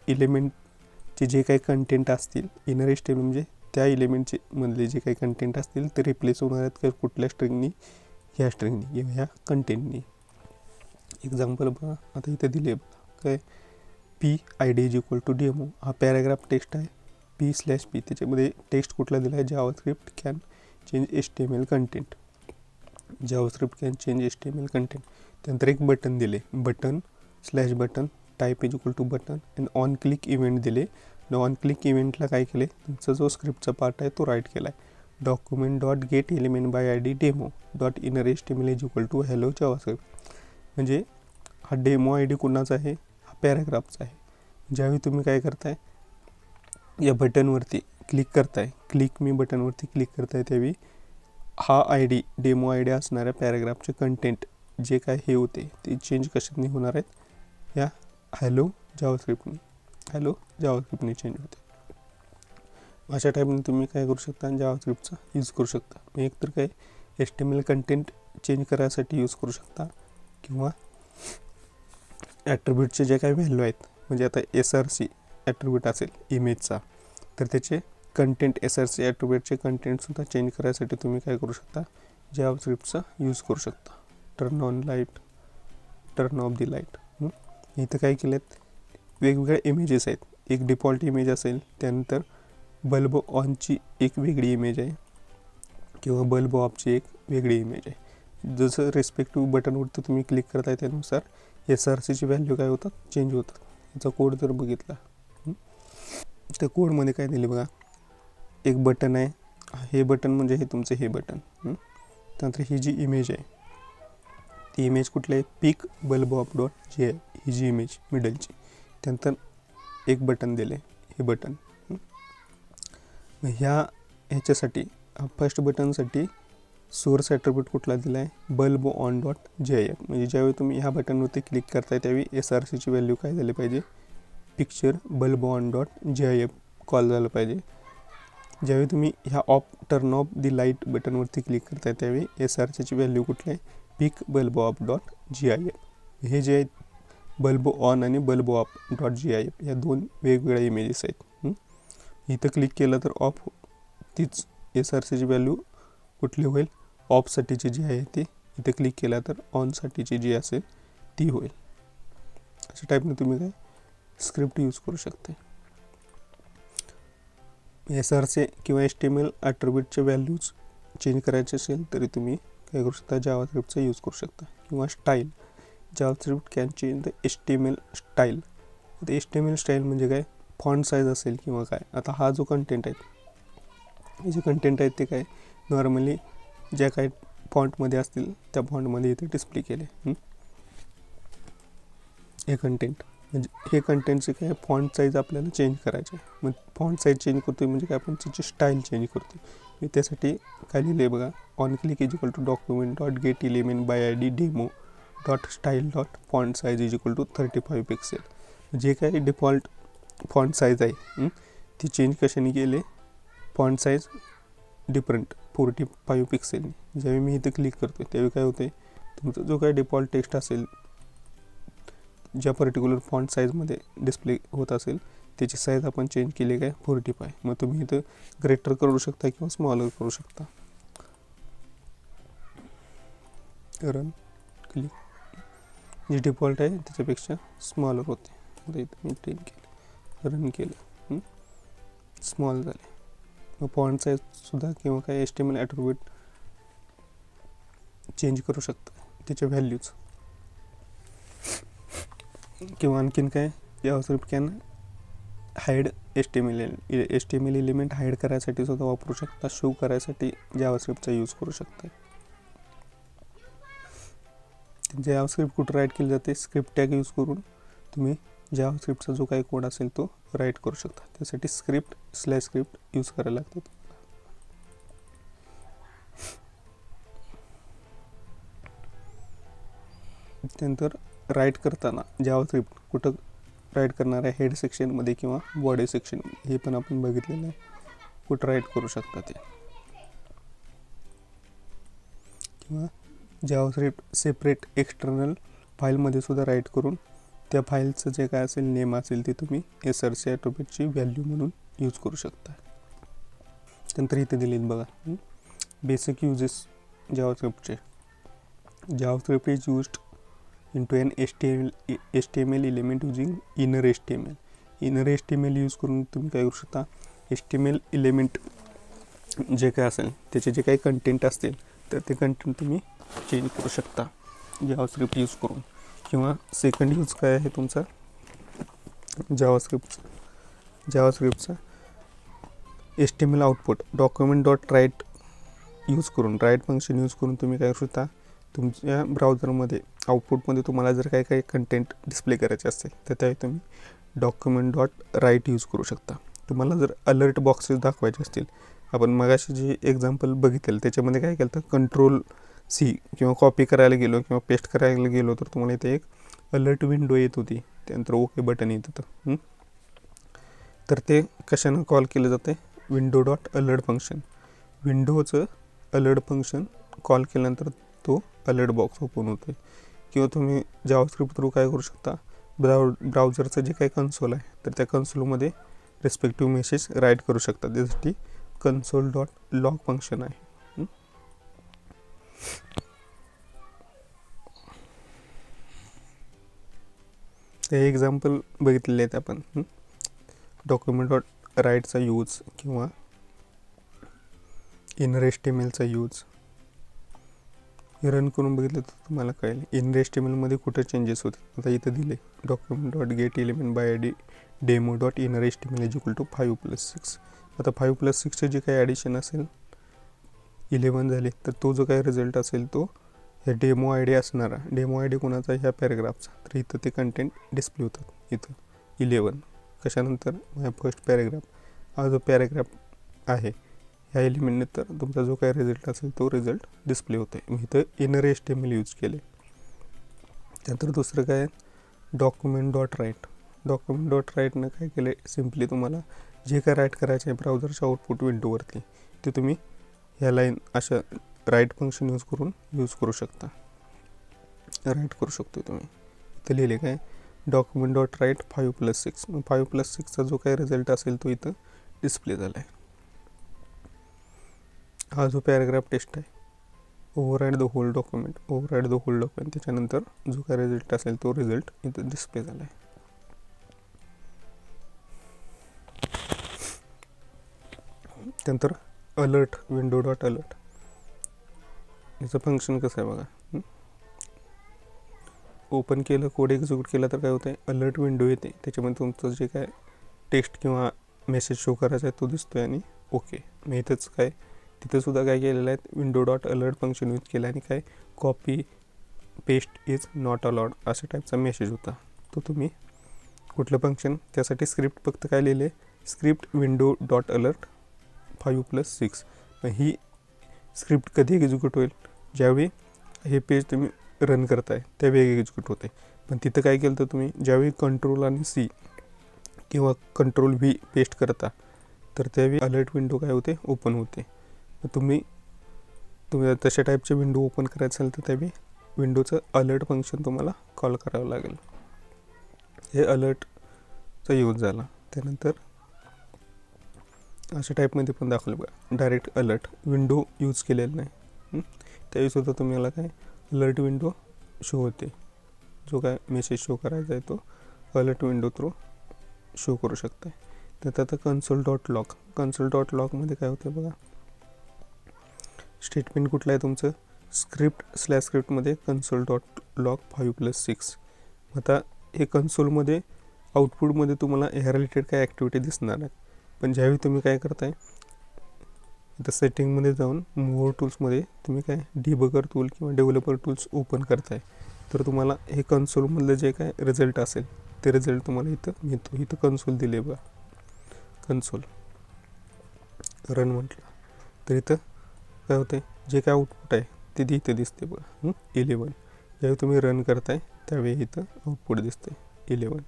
एलिमेंटचे जे काही कंटेंट असतील इनर HTML म्हणजे त्या एलिमेंटचे मधले जे काही कंटेंट असतील ते रिप्लेस होणार आहेत का कुठल्या स्ट्रिंगनी, ह्या स्ट्रिंगनी किंवा ह्या कंटेंटनी. एक्झाम्पल बघा आता इथे दिले काय, ID is equal to demo, हा पॅराग्राफ टेक्स्ट आहे, P/P त्याच्यामध्ये टेक्स्ट कुठला दिला आहे, JavaScript can change HTML content, JavaScript can change HTML content. त्यानंतर एक बटन दिले, button type is equal to button and on click event दिले. ऑन क्लिक इव्हेंटला काय केले, तुमचा जो स्क्रिप्टचा पार्ट आहे तो राईट केला आहे. Document dot get element by I D demo dot inner HTML is equal to hello JavaScript. म्हणजे हा डेमो आय डी कुणाचा आहे, हा पॅराग्राफचा आहे. ज्यावेळी तुम्ही काय करताय, या बटनवरती क्लिक करताय, क्लिक मी बटनवरती क्लिक करताय, त्यावेळी हा I D demo I D असणाऱ्या पॅराग्राफचे कंटेंट जे काय हे होते ते चेंज कशातनी होणार आहेत, या हॅलो जावास्क्रिप्टने चेंज होते. अशा टाईपने तुम्ही काय करू शकता, जावास्क्रिप्टचा यूज करू शकता. एकतर काय HTML कंटेंट चेंज करायसाठी यूज करू शकता, किंवा ॲट्रिब्यूटचे जे काही व्हॅल्यू आहेत, म्हणजे आता SRC ॲट्रिब्यूट असेल इमेजचा, तर त्याचे कंटेंट SRC ॲट्रिब्यूटचे कंटेंटसुद्धा चेंज करायसाठी तुम्ही काय करू शकता, जावास्क्रिप्टचा यूज करू शकता. Turn off the light. इथं काय केलं आहेत, वेगवेगळ्या इमेजेस आहेत. एक डिफॉल्ट इमेज असेल, त्यानंतर बल्ब ऑनची एक वेगळी इमेज आहे, किंवा बल्ब ऑफची एक वेगळी इमेज आहे. जसं रिस्पेक्टिव्ह बटनवरती तुम्ही क्लिक करताय त्यानुसार SRCची व्हॅल्यू काय होतात, चेंज होतात. याचा कोड जर बघितला, त्या कोडमध्ये काय दिले बघा, एक बटन आहे, हे बटन म्हणजे हे तुमचं हे बटन. त्यानंतर ही जी इमेज आहे, ती इमेज कुठली आहे, pick bulb off dot G आहे, ही जी इमेज मिडलची. त्यानंतर एक बटन दिले, हे बटन. मग ह्याच्यासाठी फर्स्ट बटनसाठी सोर्स ॲट्रिब्यूट कुठला दिला आहे, बल्ब ऑन डॉट JIF. म्हणजे ज्यावेळी तुम्ही ह्या बटनवरती क्लिक करताय त्यावेळी SRCची व्हॅल्यू काय झाली पाहिजे, picture bulb on dot JIF call झालं पाहिजे. ज्यावेळी तुम्ही ह्या टर्न ऑफ दी लाईट बटनवरती क्लिक करताय त्यावेळी SRCची व्हॅल्यू कुठली आहे, pick bulb off dot JIF. हे जे आहेत बल्ब ऑन आणि बल्ब ऑफ डॉट JIF या दोन वेगवेगळ्या इमेजेस आहेत. इथं क्लिक केलं तर ऑफ, तीच SRCची व्हॅल्यू कुठली होईल, ऑफसाठीची जी आहे ती. इथे क्लिक केला तर ऑनसाठीची जी असेल ती होईल. अशा टाईपने तुम्ही काय स्क्रिप्ट यूज करू शकता. SRC किंवा HTML ॲट्रिब्यूटचे व्हॅल्यूज चेंज करायचे असेल तरी तुम्ही काय करू शकता, जावास्क्रिप्टचा यूज करू शकता. किंवा style, JavaScript can change the HTML style. आता HTML स्टाईल म्हणजे काय, फॉन्ट साईज असेल किंवा काय. आता हा जो कंटेंट आहे, हे जे कंटेंट आहेत ते काय नॉर्मली ज्या काही फॉन्टमध्ये असतील त्या फॉन्टमध्ये इथे डिस्प्ले केले. हे कंटेंट म्हणजे हे कंटेंटचे काय फॉन्ट साईज आपल्याला चेंज करायचे. मग फॉन्ट साईज चेंज करतो म्हणजे काय, आपण त्याची स्टाईल चेंज करतो. मी त्यासाठी काय लिहिले बघा, on click is equal to document dot get element by I D demo dot style dot font size is equal to 35 pixel. जे काही डिफॉल्ट फॉन्ट साईज आहे ती चेंज कशाने केले, फॉन्ट साईज डिफरंट 45 पिक्सेलनी. ज्यावेळी मी इथे क्लिक करतो त्यावेळी काय होते, तुमचा जो काही डिफॉल्ट टेक्स्ट असेल ज्या पर्टिक्युलर फॉन्ट साईजमध्ये डिस्प्ले होत असेल त्याची साईज आपण चेंज केली काय 45. मग तुम्ही इथं ग्रेटर करू शकता किंवा स्मॉलर करू शकता. रन क्लिक, जे डिफॉल्ट आहे त्याच्यापेक्षा स्मॉलर होते. आता इथं मी 10 केलं, रन केलं, स्मॉल झाले. मग फॉन्ट साईजसुद्धा किंवा काय HTML ॲट्रिब्यूट चेंज करू शकता त्याच्या व्हॅल्यूज. किंवा आणखीन काय, JavaScript can hide HTML element hide करायसाठी सुद्धा वापरू शकता, शो करायसाठी जावास्क्रिप्टचा यूज करू शकता. जावास्क्रिप्ट कुठं राईट केली जाते, स्क्रिप्ट टॅग यूज करून तुम्ही जावास्क्रिप्टचा जो काही कोड असेल तो राईट करू शकता. त्यासाठी स्क्रिप्ट यूज करायला लागतात. त्यानंतर राईट करताना जावास्क्रिप्ट कुठं राईट करणार आहे, हेड सेक्शनमध्ये किंवा बॉडी सेक्शन, हे पण आपण बघितलेलं आहे, कुठं राईट करू शकता ते. किंवा जावास्क्रिप्ट सेपरेट एक्सटर्नल फाईलमध्ये सुद्धा राईट करून त्या फाईलचं जे काय असेल नेम असेल ते तुम्ही SRC ॲट्रिब्यूटची व्हॅल्यू म्हणून यूज करू शकता. त्यानंतर इथे दिलेत बघा बेसिक युजेस जावास्क्रिप्टचे. JavaScript is used into an HTML element using inner HTML. Inner HTML use करून तुम्ही काय करू शकता, HTML एलिमेंट जे काय असेल त्याचे जे काही कंटेंट असतील तर ते कंटेंट तुम्ही चेंज करू शकता जावास्क्रिप्ट यूज करून. किंवा सेकंड यूज काय आहे तुमचा जावास्क्रिप्टचा HTML output document dot write use करून राईट फंक्शन यूज करून तुम्ही काय करू शकता, तुमच्या ब्राउझरमध्ये आउटपुटमध्ये तुम्हाला जर काही कंटेंट डिस्प्ले करायचे असेल तर त्यावेळी तुम्ही डॉक्युमेंट डॉट राईट यूज करू शकता. तुम्हाला जर अलर्ट बॉक्सेस दाखवायचे असतील, आपण मगाशी जे एक्झाम्पल बघितलं त्याच्यामध्ये काय केलं तर कंट्रोल सी किंवा कॉपी करायला गेलो किंवा पेस्ट करायला गेलो तर तुम्हाला इथे एक अलर्ट विंडो येत होती, त्यानंतर ओके बटन येत होतं. तर ते कशानं कॉल केलं जातं, विंडो डॉट अलर्ट फंक्शन. विंडोचं अलर्ट फंक्शन कॉल केल्यानंतर तो अलर्ट बॉक्स ओपन होतो. किंवा तुम्ही जावास्क्रिप्ट थ्रू काय करू शकता, ब्राउझरचं जे काही कन्सोल आहे तर त्या कन्सोलमध्ये रिस्पेक्टिव्ह मेसेज राईट करू शकता. त्यासाठी कन्सोल डॉट लॉग फंक्शन आहे. ते एक्झाम्पल बघितलेले आहेत आपण. डॉक्युमेंट डॉट राईटचा यूज किंवा इनर HTMLचा यूज रन करून बघितलं तर तुम्हाला कळेल इनर HTMLमध्ये कुठे चेंजेस होते. आता इथं दिले document dot get element by ID demo dot inner HTML is equal to 5+6. आता 5+6चे जे काही ॲडिशन असेल 11 झाले, तर तो जो काही रिझल्ट असेल तो हे डेमो ID असणारा, डेमो ID कोणाचा, ह्या पॅरेग्राफचा. तर इथं ते कंटेंट डिस्प्ले होतात. इथं 11 कशानंतर माझ्या फर्स्ट पॅरेग्राफ, हा जो पॅरेग्राफ आहे ह्या एलिमेंटनंतर तुमचा जो काही रिझल्ट असेल तो रिझल्ट डिस्प्ले होतो आहे. मी इथं इनर HTML यूज केले. त्यानंतर दुसरं काय, document dot write. Document dot राईटनं काय केलं, सिम्पली तुम्हाला जे काय राईट करायचं आहे ब्राउझरच्या आउटपुट विंडोवरती ते तुम्ही ह्या लाईन अशा राईट फंक्शन यूज करू शकता, राईट करू शकतो तुम्ही. इथं लिहिले काय, डॉक्युमेंट डॉट राईट 5+6. मग 5+6चा जो काही रिझल्ट असेल तो इथं डिस्प्ले झाला आहे. हा जो पॅराग्राफ टेस्ट आहे, override the whole document, override the whole document, त्याच्यानंतर जो काही रिझल्ट असेल तो रिझल्ट इथं डिस्प्ले झाला आहे. त्यानंतर अलर्ट, विंडो डॉट अलर्ट, याचं फंक्शन कसं आहे बघा. ओपन केलं, कोड एक्झिक्यूट केला तर काय होतं, अलर्ट विंडो येते, त्याच्यामध्ये तुमचं जे काय टेक्स्ट किंवा मेसेज शो करायचा आहे तो दिसतो आहे. आणि ओके, मग इथंच काय, तिथंसुद्धा काय केलेलं आहे, window dot alert function use केलं आणि काय copy paste is not allowed अशा टाईपचा मेसेज होता. तो तुम्ही कुठलं फंक्शन, त्यासाठी स्क्रिप्ट फक्त काय लिहिले, स्क्रिप्ट विंडो डॉट अलर्ट 5+6. मग ही स्क्रिप्ट कधी एक्झिक्यूट होईल, ज्यावेळी हे पेज तुम्ही रन करताय त्यावेळी एक्झिक्यूट होते. पण तिथं काय केलं तर तुम्ही ज्यावेळी कंट्रोल आणि C किंवा कंट्रोल V पेस्ट करता तर त्यावेळी अलर्ट विंडो काय होते, ओपन होते. मग तुम्ही तशा टाईपचे विंडो ओपन करायचं असेल तर त्यावेळी विंडोचं अलर्ट फंक्शन तुम्हाला कॉल करावं लागेल. हे अलर्टचा यूज झाला. त्यानंतर अशा टाईपमध्ये पण दाखवलं बघा, डायरेक्ट अलर्ट विंडो यूज केलेलं नाही, त्यावेळीसुद्धा तुम्हाला काय अलर्ट विंडो शो होते. जो काय मेसेज शो करायचा आहे तो अलर्ट विंडो थ्रू शो करू शकता. त्यात आता console dot log, console dot लॉगमध्ये काय होतं बघा, स्टेटमेंट कुठलं आहे तुमचं, स्क्रिप्टमध्ये कन्सोल डॉट लॉग 5+6. आता हे कन्सोलमध्ये आउटपुटमध्ये तुम्हाला ह्या रिलेटेड काय ॲक्टिव्हिटी दिसणार नाही. पण ज्यावेळी तुम्ही काय करताय, इथं सेटिंगमध्ये जाऊन मोर टूल्समध्ये तुम्ही काय डिबगर टूल किंवा डेव्हलपर टूल्स ओपन करताय तर तुम्हाला हे कन्सोलमधलं जे काय रिझल्ट असेल ते रिझल्ट तुम्हाला इथं मिळतो. इथं कन्सोल दिले बघा, कन्सोल रन म्हटलं तर इथं काय होतं, जे काय आउटपुट आहे ते इथं दिसते बघा, 11. ज्यावेळी तुम्ही रन करताय त्यावेळी इथं आउटपुट दिसते 11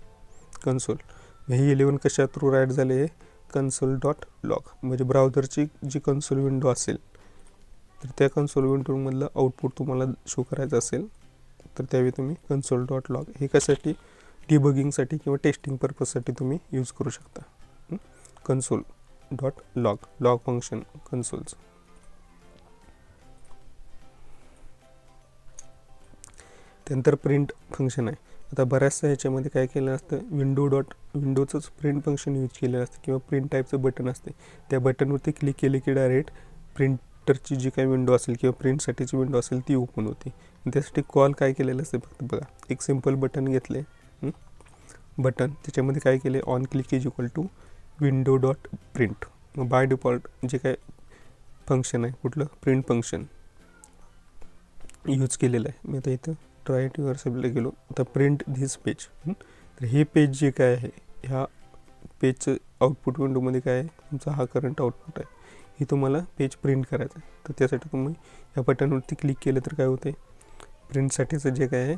कन्सोल. हे 11 कशा थ्रू राईट झाले, हे कन्सोल डॉट लॉग, म्हणजे ब्राउझरची जी कन्सोल विंडो असेल तर त्या कन्सोल विंडोमधलं आउटपुट तुम्हाला शो करायचं असेल तर त्यावेळी तुम्ही कन्सोल डॉट लॉग हे कशासाठी, डिबगिंगसाठी किंवा टेस्टिंग पर्पजसाठी तुम्ही यूज करू शकता. Console dot log, log function कन्सोलचं. त्यानंतर प्रिंट फंक्शन आहे. आता बऱ्याचशा ह्याच्यामध्ये काय केलं असतं, विंडोचंच प्रिंट फंक्शन यूज केलेलं असतं किंवा प्रिंट टाईपचं बटन असते. त्या बटनवरती क्लिक केले की डायरेक्ट प्रिंटरची जी काही विंडो असेल किंवा प्रिंटसाठीची विंडो असेल ती ओपन होते. त्यासाठी कॉल काय केलेलं असतं फक्त बघा, एक सिम्पल बटन घेतले, बटन त्याच्यामध्ये काय केले, on click is equal to window dot print. मग बाय डिफॉल्ट जे काय फंक्शन आहे, कुठलं प्रिंट फंक्शन यूज केलेलं आहे. मी आता इथं ट्राय टू युअरसेल्फला गेलो, आता प्रिंट धिस पेज. तर हे पेज जे काय आहे, ह्या पेजचं आउटपुट विंडोमध्ये काय आहे, तुमचा हा करंट आउटपुट आहे. ही तुम्हाला पेज प्रिंट करायचं आहे. तर त्यासाठी तुम्ही या बटनवरती क्लिक केलं तर काय होते, प्रिंटसाठीचं जे काय आहे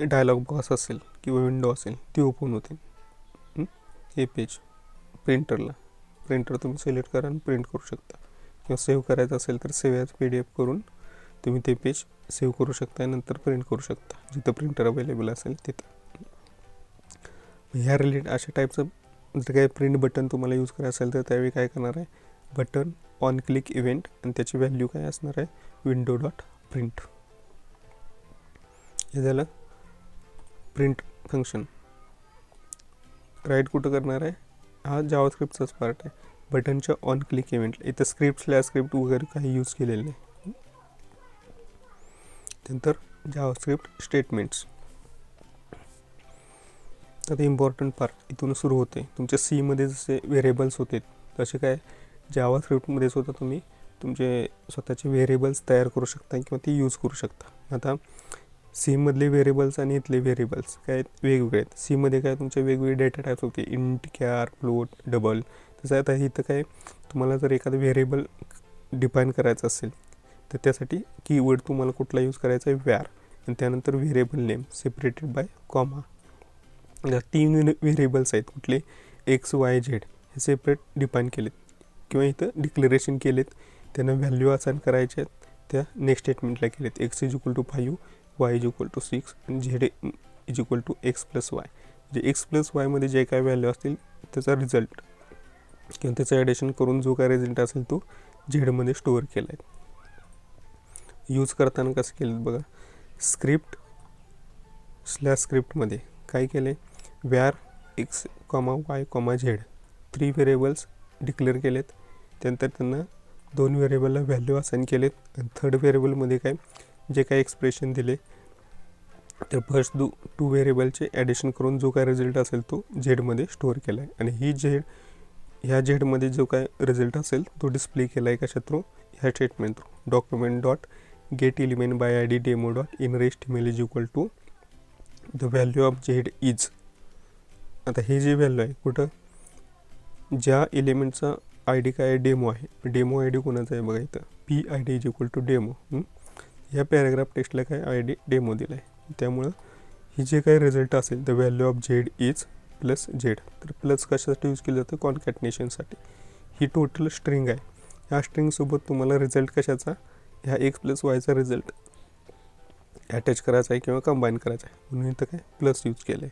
डायलॉग बॉक्स असेल किंवा विंडो असेल ती ओपन होते. हे पेज प्रिंटर तुम्ही सिलेक्ट करा आणि प्रिंट करू शकता, किंवा सेव्ह करायचं असेल तर सेव्ह ॲज PDF करून तुम्ही ते पेज सेव्ह करू शकता, नंतर प्रिंट करू शकता जिथं प्रिंटर अवेलेबल असेल तिथं. ह्या रिलेटेड अशा टाईपचं जर काही प्रिंट बटन तुम्हाला यूज करायचं असेल तर त्यावेळी काय करणार आहे, बटन ऑन क्लिक इव्हेंट आणि त्याची व्हॅल्यू काय असणार आहे, window.print. हे झालं प्रिंट फंक्शन. राईट कुठं करणार आहे, हा जावास्क्रिप्टचाच पार्ट आहे. बटनच्या ऑन क्लिक इव्हेंटला इथं स्क्रिप्ट वगैरे काही यूज केलेलं नाही. नंतर जावास्क्रिप्ट स्टेटमेंट्स. आता इम्पॉर्टंट पार्ट इथून सुरू होते. तुमच्या सीमध्ये जसे व्हेरिएबल्स होते तसे काय जावास्क्रिप्टमध्ये सुद्धा तुम्ही तुमचे स्वतःचे व्हेरिएबल्स तयार करू शकता किंवा ती यूज करू शकता. आता सीमधले व्हेरिएबल्स आणि इथले व्हेरिएबल्स काय वेगवेगळे आहेत. सीमध्ये काय तुमचे वेगवेगळे डेटा टाईप्स होते, इंट, कॅर, फ्लोट, डबल. तसं आता इथं काय तुम्हाला जर एखादं व्हेरिएबल डिफाईन करायचं असेल तर त्यासाठी कीवर्ड तुम्हाला कुठला यूज करायचा आहे, व्हॅर, आणि त्यानंतर variable name separated by comma. 3 variables आहेत, कुठले X, Y, Z हे सेपरेट डिफाईन केलेत किंवा इथं डिक्लेरेशन केलेत. त्यांना व्हॅल्यू असाइन करायचे आहेत, त्या नेक्स्ट स्टेटमेंटला केलेत. X = 5, Y = 6 आणि Z = X+Y. म्हणजे X+Y मध्ये जे काय व्हॅल्यू असतील त्याचा रिझल्ट किंवा त्याचं ॲडिशन करून जो काय रिझल्ट असेल तो झेडमध्ये स्टोअर केला आहे. यूज करताना कसं केलं बघा, स्क्रिप्टमध्ये काय केले, where X, Y, Z 3 variables declare केलेत. त्यानंतर त्यांना 2 व्हेरिएबलला व्हॅल्यू असाइन केलेत आणि 3rd व्हेरिएबलमध्ये काय जे काय एक्सप्रेशन दिले तर फर्स्ट 2 व्हेरिएबलचे ॲडिशन करून जो काय रिझल्ट असेल तो झेडमध्ये स्टोअर केला आहे. आणि ह्या झेडमध्ये जो काय रिझल्ट असेल तो डिस्प्ले केला आहे कशा थ्रू, ह्या statement through. document.getElementById demo.innerHTML = the value of Z is. आता हे जे व्हॅल्यू आहे कुठं, ज्या एलिमेंटचा ID काय डेमो आहे, डेमो ID कोणाचा आहे बघा इथं, PID = डेमो. ह्या पॅराग्राफ टेक्स्टला काय ID डेमो दिला आहे. त्यामुळं ही जे काही रिझल्ट असेल the value of Z is +Z. तर प्लस कशासाठी यूज केलं जातं, कॉन्कॅटनेशनसाठी. ही टोटल स्ट्रिंग आहे. ह्या स्ट्रिंगसोबत तुम्हाला रिझल्ट कशाचा, ह्या X+Yचा रिझल्ट अटॅच करायचा आहे किंवा कंबाईन करायचा आहे, म्हणून इथं काय प्लस यूज केलं आहे.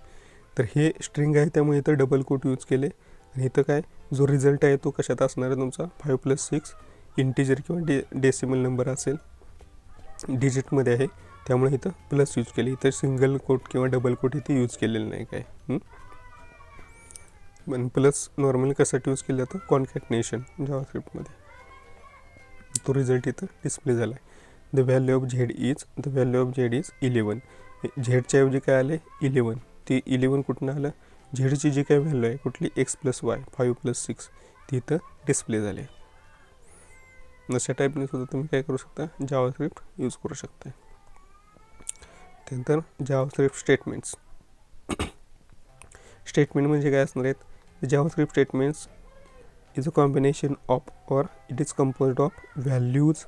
तर हे स्ट्रिंग आहे त्यामुळे इथं डबल कोट यूज केले. आणि इथं काय जो रिझल्ट आहे तो कशात असणार आहे तुमचा 5 + 6 इंटिजर किंवा डेसिमल नंबर असेल, डिजिटमध्ये आहे, त्यामुळे इथं प्लस यूज केले. इथं सिंगल कोट किंवा डबल कोट इथे यूज केलेलं नाही काय. पण प्लस नॉर्मली कशासाठी यूज केलं जातं, कॉन्कॅटनेशन जावास्क्रिप्टमध्ये. तो रिझल्ट इथं डिस्प्ले झाला आहे. The value of Z is 11. झेडच्या ऐवजी काय आले 11. ती 11 कुठून आलं, झेडची जी काय व्हॅल्यू आहे कुठली X+Y 5 + 6 ती इथं डिस्प्ले झाली. अशा टाईपने सुद्धा तुम्ही काय करू शकता, जावास्क्रिप्ट यूज करू शकता. त्यानंतर जावास्क्रिप्ट स्टेटमेंट्स. स्टेटमेंट म्हणजे काय असणार आहेत, JavaScript statements is a combination of और it is composed of values,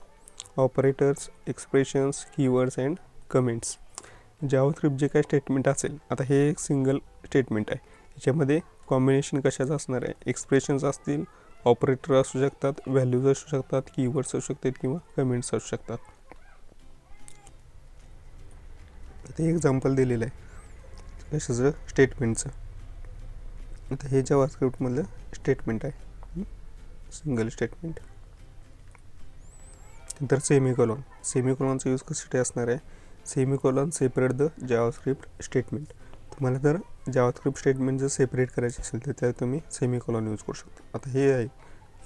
operators, expressions, keywords and comments. JavaScript जे काय स्टेटमेंट असेल, आता हे एक सिंगल स्टेटमेंट आहे, याच्यामध्ये कॉम्बिनेशन कशाचं असणार आहे, एक्सप्रेशन्स असतील, ऑपरेटर असू शकतात, व्हॅल्यूज असू शकतात, कीवर्ड्स असू शकतात किंवा कमेंट्स असू शकतात. ते एक्झाम्पल दिलेलं आहे कशाचं, स्टेटमेंटचं. आता हे जावास्क्रिप्टमधलं स्टेटमेंट आहे, सिंगल स्टेटमेंट. नंतर सेमिकोलॉनचा यूज कशासाठी असणार आहे, semicolon separate the JavaScript statement. तुम्हाला जर जावास्क्रिप्ट स्टेटमेंट जर सेपरेट करायचे असेल तर त्यात तुम्ही सेमिकोलॉन यूज करू शकता. आता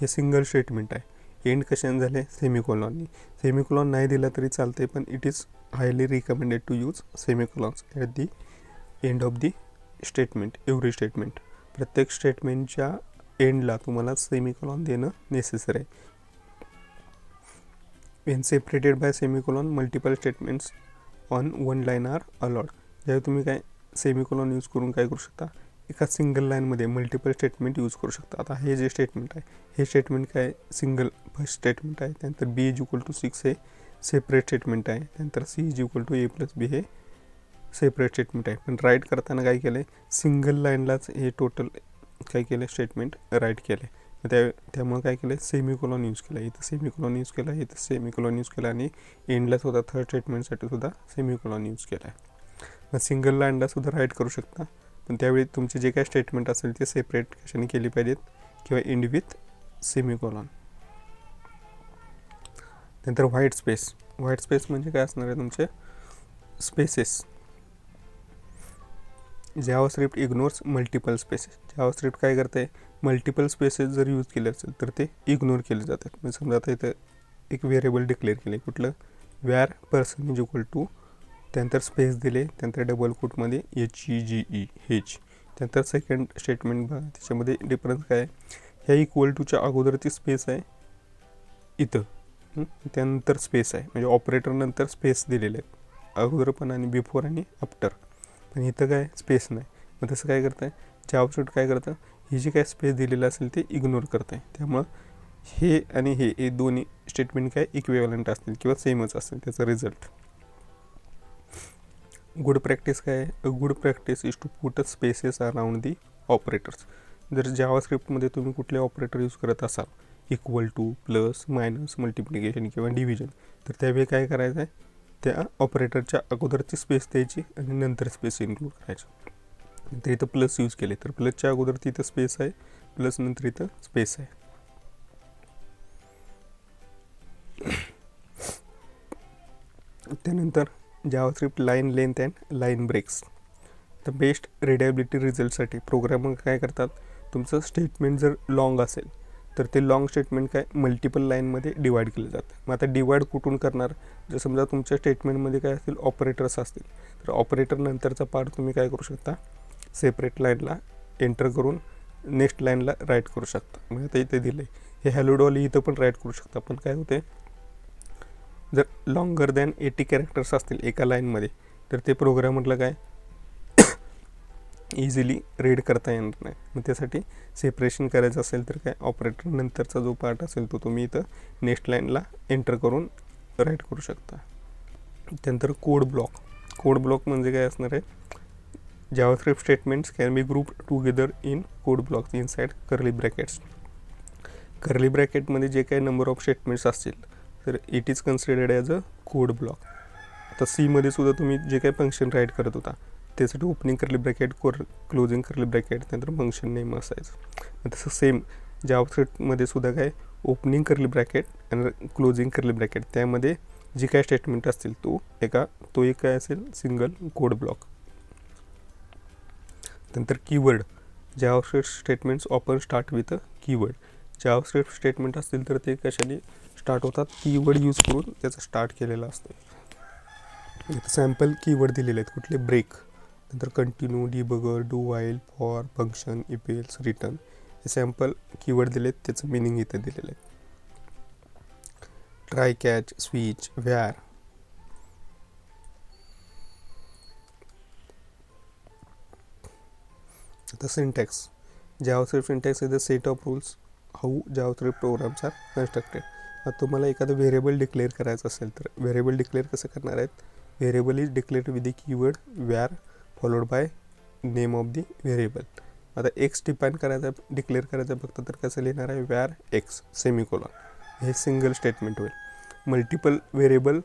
हे सिंगल स्टेटमेंट आहे, एंड कशाने झाले, सेमिकोलॉननी. सेमिकोलॉन नाही दिला तरी चालते, पण it is highly recommended to use semicolons at the end of the statement. Every statement, प्रत्येक स्टेटमेंटच्या एंडला तुम्हाला सेमिकोलॉन देणं नेसेसरी आहे. When separated by semicolon multiple statements on one line are allowed. ज्यावेळी तुम्ही काय सेमिकोलॉन यूज करून काय करू शकता, एका सिंगल लाईनमध्ये मल्टिपल स्टेटमेंट यूज करू शकता. आता हे जे स्टेटमेंट आहे हे स्टेटमेंट काय सिंगल फर्स्ट स्टेटमेंट आहे. त्यानंतर बी इज इक्वल टू 6 हे सेपरेट स्टेटमेंट आहे. त्यानंतर C is equal to A plus B हे सेपरेट स्टेटमेंट आहे. पण राईट करताना काय केलं आहे, सिंगल लाईनलाच हे टोटल काय केलं स्टेटमेंट राईट केलं आहे. त्यामुळे काय केलं सेमिकोलॉन यूज केला. इथं सेमिकोलॉन यूज केला, इथं सेमिकोलॉन यूज केला आणि एंडला सुद्धा थर्ड स्टेटमेंटसाठी सुद्धा सेमिकोलॉन यूज केला आहे. मग सिंगल लाईनला सुद्धा राईट करू शकता, पण त्यावेळी तुमचे जे काय स्टेटमेंट असेल ते सेपरेट कशाने केली पाहिजेत किंवा एंड विथ सेमिकोलॉन. नंतर व्हाईट स्पेस. व्हाईट स्पेस म्हणजे काय असणार आहे तुमचे spaces. JavaScript ignores multiple spaces. JavaScript काय करते, मल्टिपल स्पेसेस जर यूज केले असेल तर ते इग्नोर केले जातात. म्हणजे समजा आता इथं एक व्हेरिएबल डिक्लेअर केले, कुठलं व्यार पर्सन इज इक्वल टू, त्यानंतर स्पेस दिले, त्यानंतर डबल कोटमध्ये HEGE हेच. त्यानंतर सेकंड स्टेटमेंट बघा, त्याच्यामध्ये डिफरन्स काय आहे, ह्या इक्वल टूच्या अगोदरची स्पेस आहे इथं, त्यानंतर स्पेस आहे, म्हणजे ऑपरेटर नंतर स्पेस दिलेले आहेत अगोदर पण आणि बिफोर आणि आफ्टर. पण इथं काय स्पेस नाही. मग तसं काय करतं आहे जावास्क्रिप्ट काय करतं, ही जी काय स्पेस दिलेलं असेल ते इग्नोर करतं आहे. त्यामुळं हे आणि हे दोन्ही स्टेटमेंट काय इक्विव्हॅलंट असतील किंवा सेमच असतील त्याचा रिझल्ट. गुड प्रॅक्टिस काय आहे, good practice is to put spaces around the operators. जर जावास्क्रिप्टमध्ये तुम्ही कुठले ऑपरेटर यूज करत असाल, equal to, plus, minus, multiplication किंवा डिव्हिजन, तर त्यावेळी काय करायचं आहे, त्या ऑपरेटरच्या अगोदरची स्पेस द्यायची आणि नंतर स्पेस इन्क्लूड करायचं. नंतर इथं प्लस यूज केले तर प्लसच्या अगोदर तिथं स्पेस आहे, प्लस नंतर इथं स्पेस आहे. त्यानंतर JavaScript line length and line breaks. तर बेस्ट रिडायबिलिटी रिझल्टसाठी प्रोग्रामर काय करतात, तुमचं स्टेटमेंट जर लॉंग असेल तर ते लॉंग स्टेटमेंट काय मल्टिपल लाईनमध्ये डिवाईड केलं जातं. मग आता डिवाईड कुठून करणार, जर समजा तुमच्या स्टेटमेंटमध्ये काय असतील ऑपरेटर्स असतील तर ऑपरेटर नंतरचा पार्ट तुम्ही काय करू शकता, सेपरेट लाईनला एंटर करून नेक्स्ट लाईनला राईट करू शकता. म्हणजे आता इथे दिलं आहे हे हॅलो डॉली, इथं पण राईट करू शकता. पण काय होते, जर लॉंगर दॅन 80 कॅरेक्टर्स असतील एका लाईनमध्ये तर ते प्रोग्रामरला काय इझिली रीड करता येणार नाही. मग त्यासाठी सेपरेशन करायचं असेल तर काय ऑपरेटर नंतरचा जो पार्ट असेल तो तुम्ही इथं नेक्स्ट लाईनला एंटर करून राईट करू शकता. त्यानंतर कोड ब्लॉक. कोड ब्लॉक म्हणजे काय असणार आहे, JavaScript statements can be grouped together in code blocks inside curly brackets. Curly ब्रॅकेटमध्ये जे काही नंबर ऑफ स्टेटमेंट्स असतील तर it is considered as a code block. आता सीमध्ये सुद्धा तुम्ही जे काही फंक्शन राईट करत होता त्यासाठी opening curly bracket, closing curly bracket, त्यानंतर फंक्शन नेम असायचं. तसं सेम जावास्क्रिप्टमध्ये सुद्धा काय ओपनिंग कर्ली ब्रॅकेट आणि क्लोजिंग कर्ली ब्रॅकेट, त्यामध्ये जी काय स्टेटमेंट असतील तो एक काय असेल सिंगल कोड ब्लॉक. नंतर keyword. JavaScript statements often start with a keyword. JavaScript statement असतील तर ते कशाने स्टार्ट होतात, कीवर्ड यूज करून त्याचं स्टार्ट केलेलं असतं. इथं सॅम्पल कीवर्ड दिलेले आहेत कुठले, ब्रेक, नंतर continue, debugger, do while, for, function, if else, return, हे सॅम्पल कीवर्ड दिलेत, त्याचं मिनिंग इथं दिलेलं आहे. Try catch, switch, var. आता syntax. JavaScript syntax is the set of rules how JavaScript programs are constructed. आता तुम्हाला एखादं व्हेरिएबल डिक्लेअर करायचं असेल तर व्हेरिएबल डिक्लेअर कसं करणार आहेत, variable is declared with the keyword var followed by name of the variable. आता एक्स डिक्लेअर करायचं फक्त तर कसं लिहिणार आहे, व्यार एक्स सेमिकोलॉन. हे सिंगल स्टेटमेंट होईल. मल्टिपल व्हेरिएबल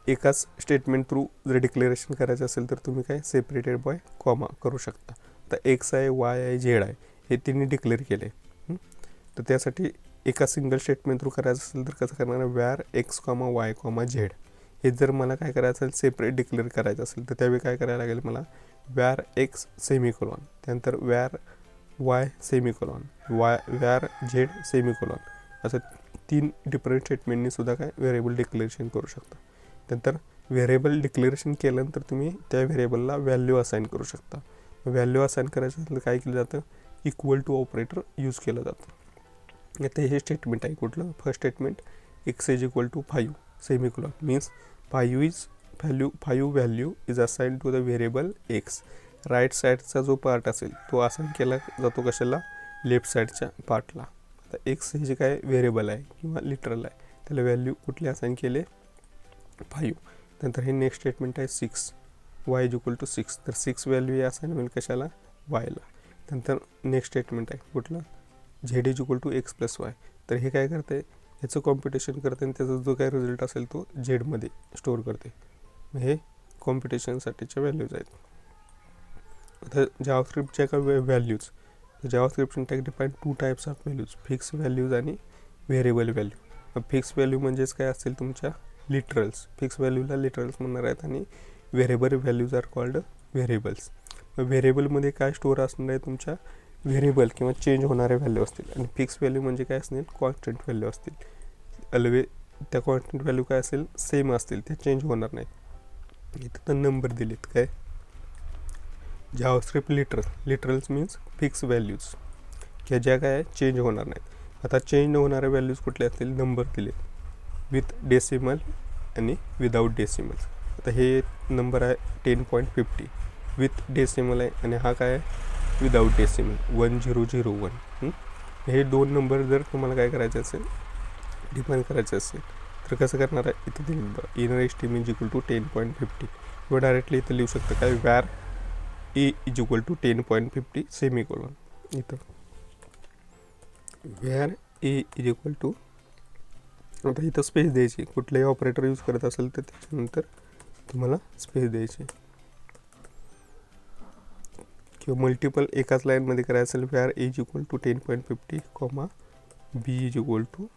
एकाच स्टेटमेंट थ्रू जर डिक्लेरेशन करायचं असेल तर तुम्ही काय सेपरेटेड बाय कॉमा करू शकता. आता एक्स आहे, वाय आहे, झेड आहे, हे तिन्ही डिक्लेअर केले. तर त्यासाठी एका सिंगल स्टेटमेंट थ्रू करायचं असेल तर कसं करणार, var X comma Y comma Z. हे जर मला काय करायचं असेल सेपरेट डिक्लेअर करायचं असेल तर त्यावेळी काय करायला लागेल मला, व्यार एक्स सेमिकोलॉन, त्यानंतर व्यार वाय सेमिकोलॉन, व्यार झेड सेमिकोलॉन, असं 3 डिफरंट स्टेटमेंटनी सुद्धा काय व्हेरिएबल डिक्लेरेशन करू शकता. त्यानंतर व्हेरिएबल डिक्लेरेशन केल्यानंतर तुम्ही त्या व्हेरिएबलला व्हॅल्यू असाइन करू शकता. व्हॅल्यू असाइन करायचं असेल तर काय केलं जातं, इक्वल टू ऑपरेटर यूज केलं जातं. आता हे स्टेटमेंट आहे कुठलं, first statement X is equal to 5, semicolon means 5 value is assign to the variable X. Right साईडचा जो पार्ट असेल तो असाइन केला जातो कशाला, लेफ्ट साईडच्या पार्टला. आता एक्स हे जे काय व्हेरिएबल आहे किंवा लिटरल आहे त्याला व्हॅल्यू कुठली असाइन केले, 5. नंतर हे नेक्स्ट स्टेटमेंट आहे 6, y इज इक्वल टू 6. तर 6 व्हॅल्यू हे असाइन होईल कशाला, वायला. नंतर नेक्स्ट स्टेटमेंट आहे कुठलं, Z is equal to X plus Y. तर हे काय करते, याचं कॉम्पिटिशन करते आणि त्याचा जो काय रिझल्ट असेल तो झेडमध्ये स्टोअर करते. हे कॉम्पिटिशनसाठीच्या व्हॅल्यूज आहेत. आता जावास्क्रिप्टच्या का values, JavaScript syntax define 2 types of values, fix values आणि व्हेरिएबल व्हॅल्यू. फिक्स व्हॅल्यू म्हणजेच काय असतील तुमच्या लिटरल्स, फिक्स व्हॅल्यूला लिटरल्स म्हणणार आहेत आणि variable values are called variables. व्हेरिएबलमध्ये काय स्टोअर असणार आहे, तुमच्या व्हेरिएबल किंवा चेंज होणाऱ्या व्हॅल्यू असतील. आणि फिक्स व्हॅल्यू म्हणजे काय असतील, कॉन्स्टंट व्हॅल्यू असतील. त्या कॉन्स्टंट व्हॅल्यू काय असेल, सेम असतील, ते चेंज होणार नाहीत. इथं तर नंबर दिलेत काय, JavaScript literals means fix values की ज्या काय चेंज होणार नाहीत. आता चेंज न होणाऱ्या व्हॅल्यूज कुठल्या असतील, नंबर दिलेत विथ डेसिमल आणि विदाऊट डेसिमल. आता हे नंबर आहे 10.50 विथ डेसिमल आहे आणि हा काय आहे विदाऊट डेसिमल 1001. हे 2 नंबर जर तुम्हाला काय करायचे असेल, डिफाईन करायचे असेल तर कसं करणार आहे, इथं दिलेलं बघा, inner estimate is equal to 10.50 किंवा डायरेक्टली इथं लिहू शकतं काय, var A is equal to 10.50 semicolon. इथं var A is equal to, आता इथं स्पेस द्यायची, कुठलाही ऑपरेटर यूज करत असेल तर त्याच्यानंतर तुम्हाला स्पेस द्यायची. किंवा मल्टिपल एकाच लाईनमध्ये करायचं असेल, var A is equal to 10.50 comma B is equal to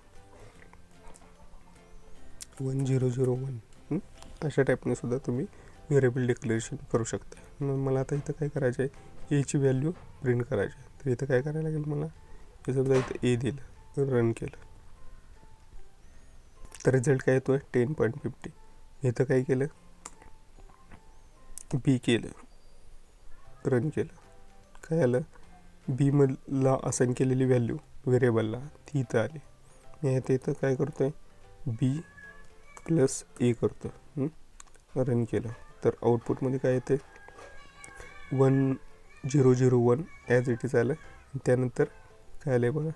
1001. अशा टाईपने सुद्धा तुम्ही व्हेरिएबल डिक्लेरेशन करू शकता. मला आता इथं काय करायचं आहे, एची व्हॅल्यू प्रिंट करायची आहे. तर इथं काय करायला लागेल मला, हे समजा इथं ए दिलं, रन केलं तर रिझल्ट काय येतो आहे 10.50. इथं काय केलं, बी केलं, रन केलं, काय आलं, बी मधला असाइन केलेली व्हॅल्यू व्हेरिएबलला ती इथं आली. मी इथं काय करतो आहे, बी प्लस ए करतो, रन केलं तर आउटपुटमध्ये काय येते 1001 ॲज इट इज आलं. त्यानंतर काय आलं आहे बघा,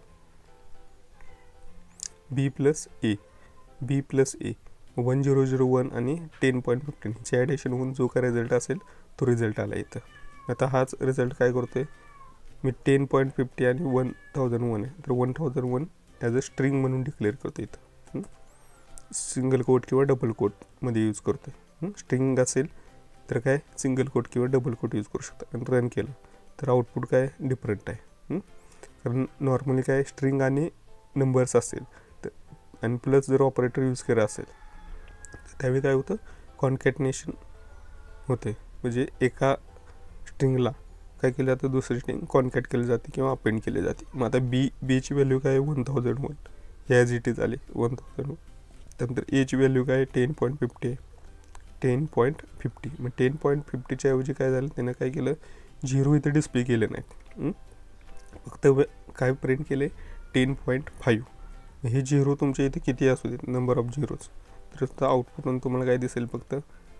बी प्लस ए 1001 आणि 10.15 ह्याचे ॲडिशन होऊन जो काय रिझल्ट असेल तो रिझल्ट आला इथं. आता हाच रिझल्ट काय करतो आहे मी, 10.50 आणि 1001 आहे तर 1001 ॲज अ स्ट्रिंग म्हणून डिक्लेअर करतो इथं. सिंगल कोट किंवा डबल कोटमध्ये यूज करतो आहे. स्ट्रिंग असेल तर काय सिंगल कोट किंवा डबल कोट यूज करू शकता. आणि रन केलं तर आउटपुट काय डिफरंट आहे. कारण नॉर्मली काय स्ट्रिंग आणि नंबर्स असेल तर आणि प्लस जर ऑपरेटर यूज केला असेल तर त्यावेळी काय होतं, कॉन्कॅटिनेशन होते. म्हणजे एका स्ट्रिंगला काय केलं जातं, दुसरी स्ट्रिंग कॉन्कॅट केली जाते किंवा अपेंड केली जाते. मग आता बीची व्हॅल्यू काय 1001 ॲज इट इज आली 1001. त्यानंतर एची व्हॅल्यू काय 10.50 आहे, 10.50. मग 10.50च्या ऐवजी काय झालं, त्यानं काय केलं, 0 इथं डिस्प्ले केलं नाही, फक्त काय प्रिंट केले 10.5. हे 0 तुमच्या इथे किती असू देत, नंबर ऑफ झिरोज, तर आउटपुट म्हणून तुम्हाला काय दिसेल, फक्त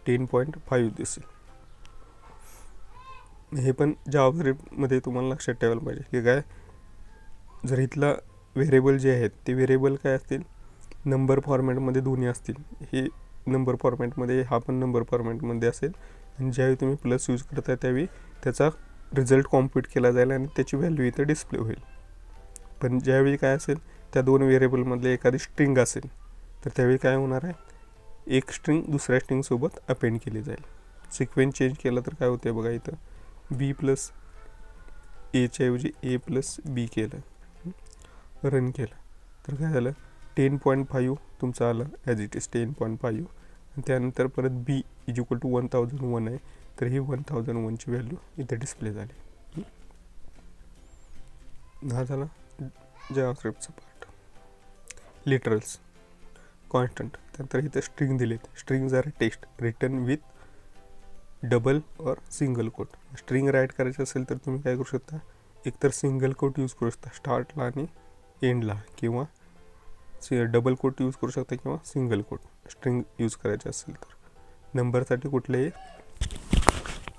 10.5 दिसेल. हे पण जावास्क्रिप्टमध्ये तुम्हाला लक्षात ठेवायला पाहिजे की काय, जर इथला व्हेरिएबल जे आहेत ते व्हेरिएबल काय असतील, नंबर फॉर्मॅटमध्ये दोन्ही असतील. हे नंबर फॉर्मॅटमध्ये, हा पण नंबर फॉर्मॅटमध्ये असेल. आणि ज्यावेळी तुम्ही प्लस यूज करता त्यावेळी त्याचा रिझल्ट कॉम्प्यूट केला जाईल आणि त्याची व्हॅल्यू इथं डिस्प्ले होईल. पण ज्यावेळी काय असेल, त्या 2 व्हेरिएबलमधले एखादी स्ट्रिंग असेल तर त्यावेळी काय होणार आहे, एक स्ट्रिंग दुसऱ्या स्ट्रिंगसोबत अपेंड केली जाईल. सिक्वेन्स चेंज केला तर काय होते बघा, इथं बी प्लस एच्या ऐवजी ए प्लस बी केलं, रन केलं तर काय झालं 10.5 तुमचं आलं ॲज इट इज 10.5. आणि त्यानंतर परत बी इज इक्वल टू 1001 आहे तर ही 1001ची व्हॅल्यू इथे डिस्प्ले झाली. हा झाला जावास्क्रिप्टचा पार्ट. लिटरल्स, कॉन्स्टंट, त्यानंतर इथं स्ट्रिंग दिलेत. Strings are text return with double or single quote. String write करायचं असेल तर तुम्ही काय करू शकता, एकतर सिंगल कोट यूज करू शकता स्टार्टला आणि एंडला, किंवा डबल कोट यूज करू शकता किंवा सिंगल कोट. स्ट्रिंग यूज करायचे असेल तर. नंबरसाठी कुठलेही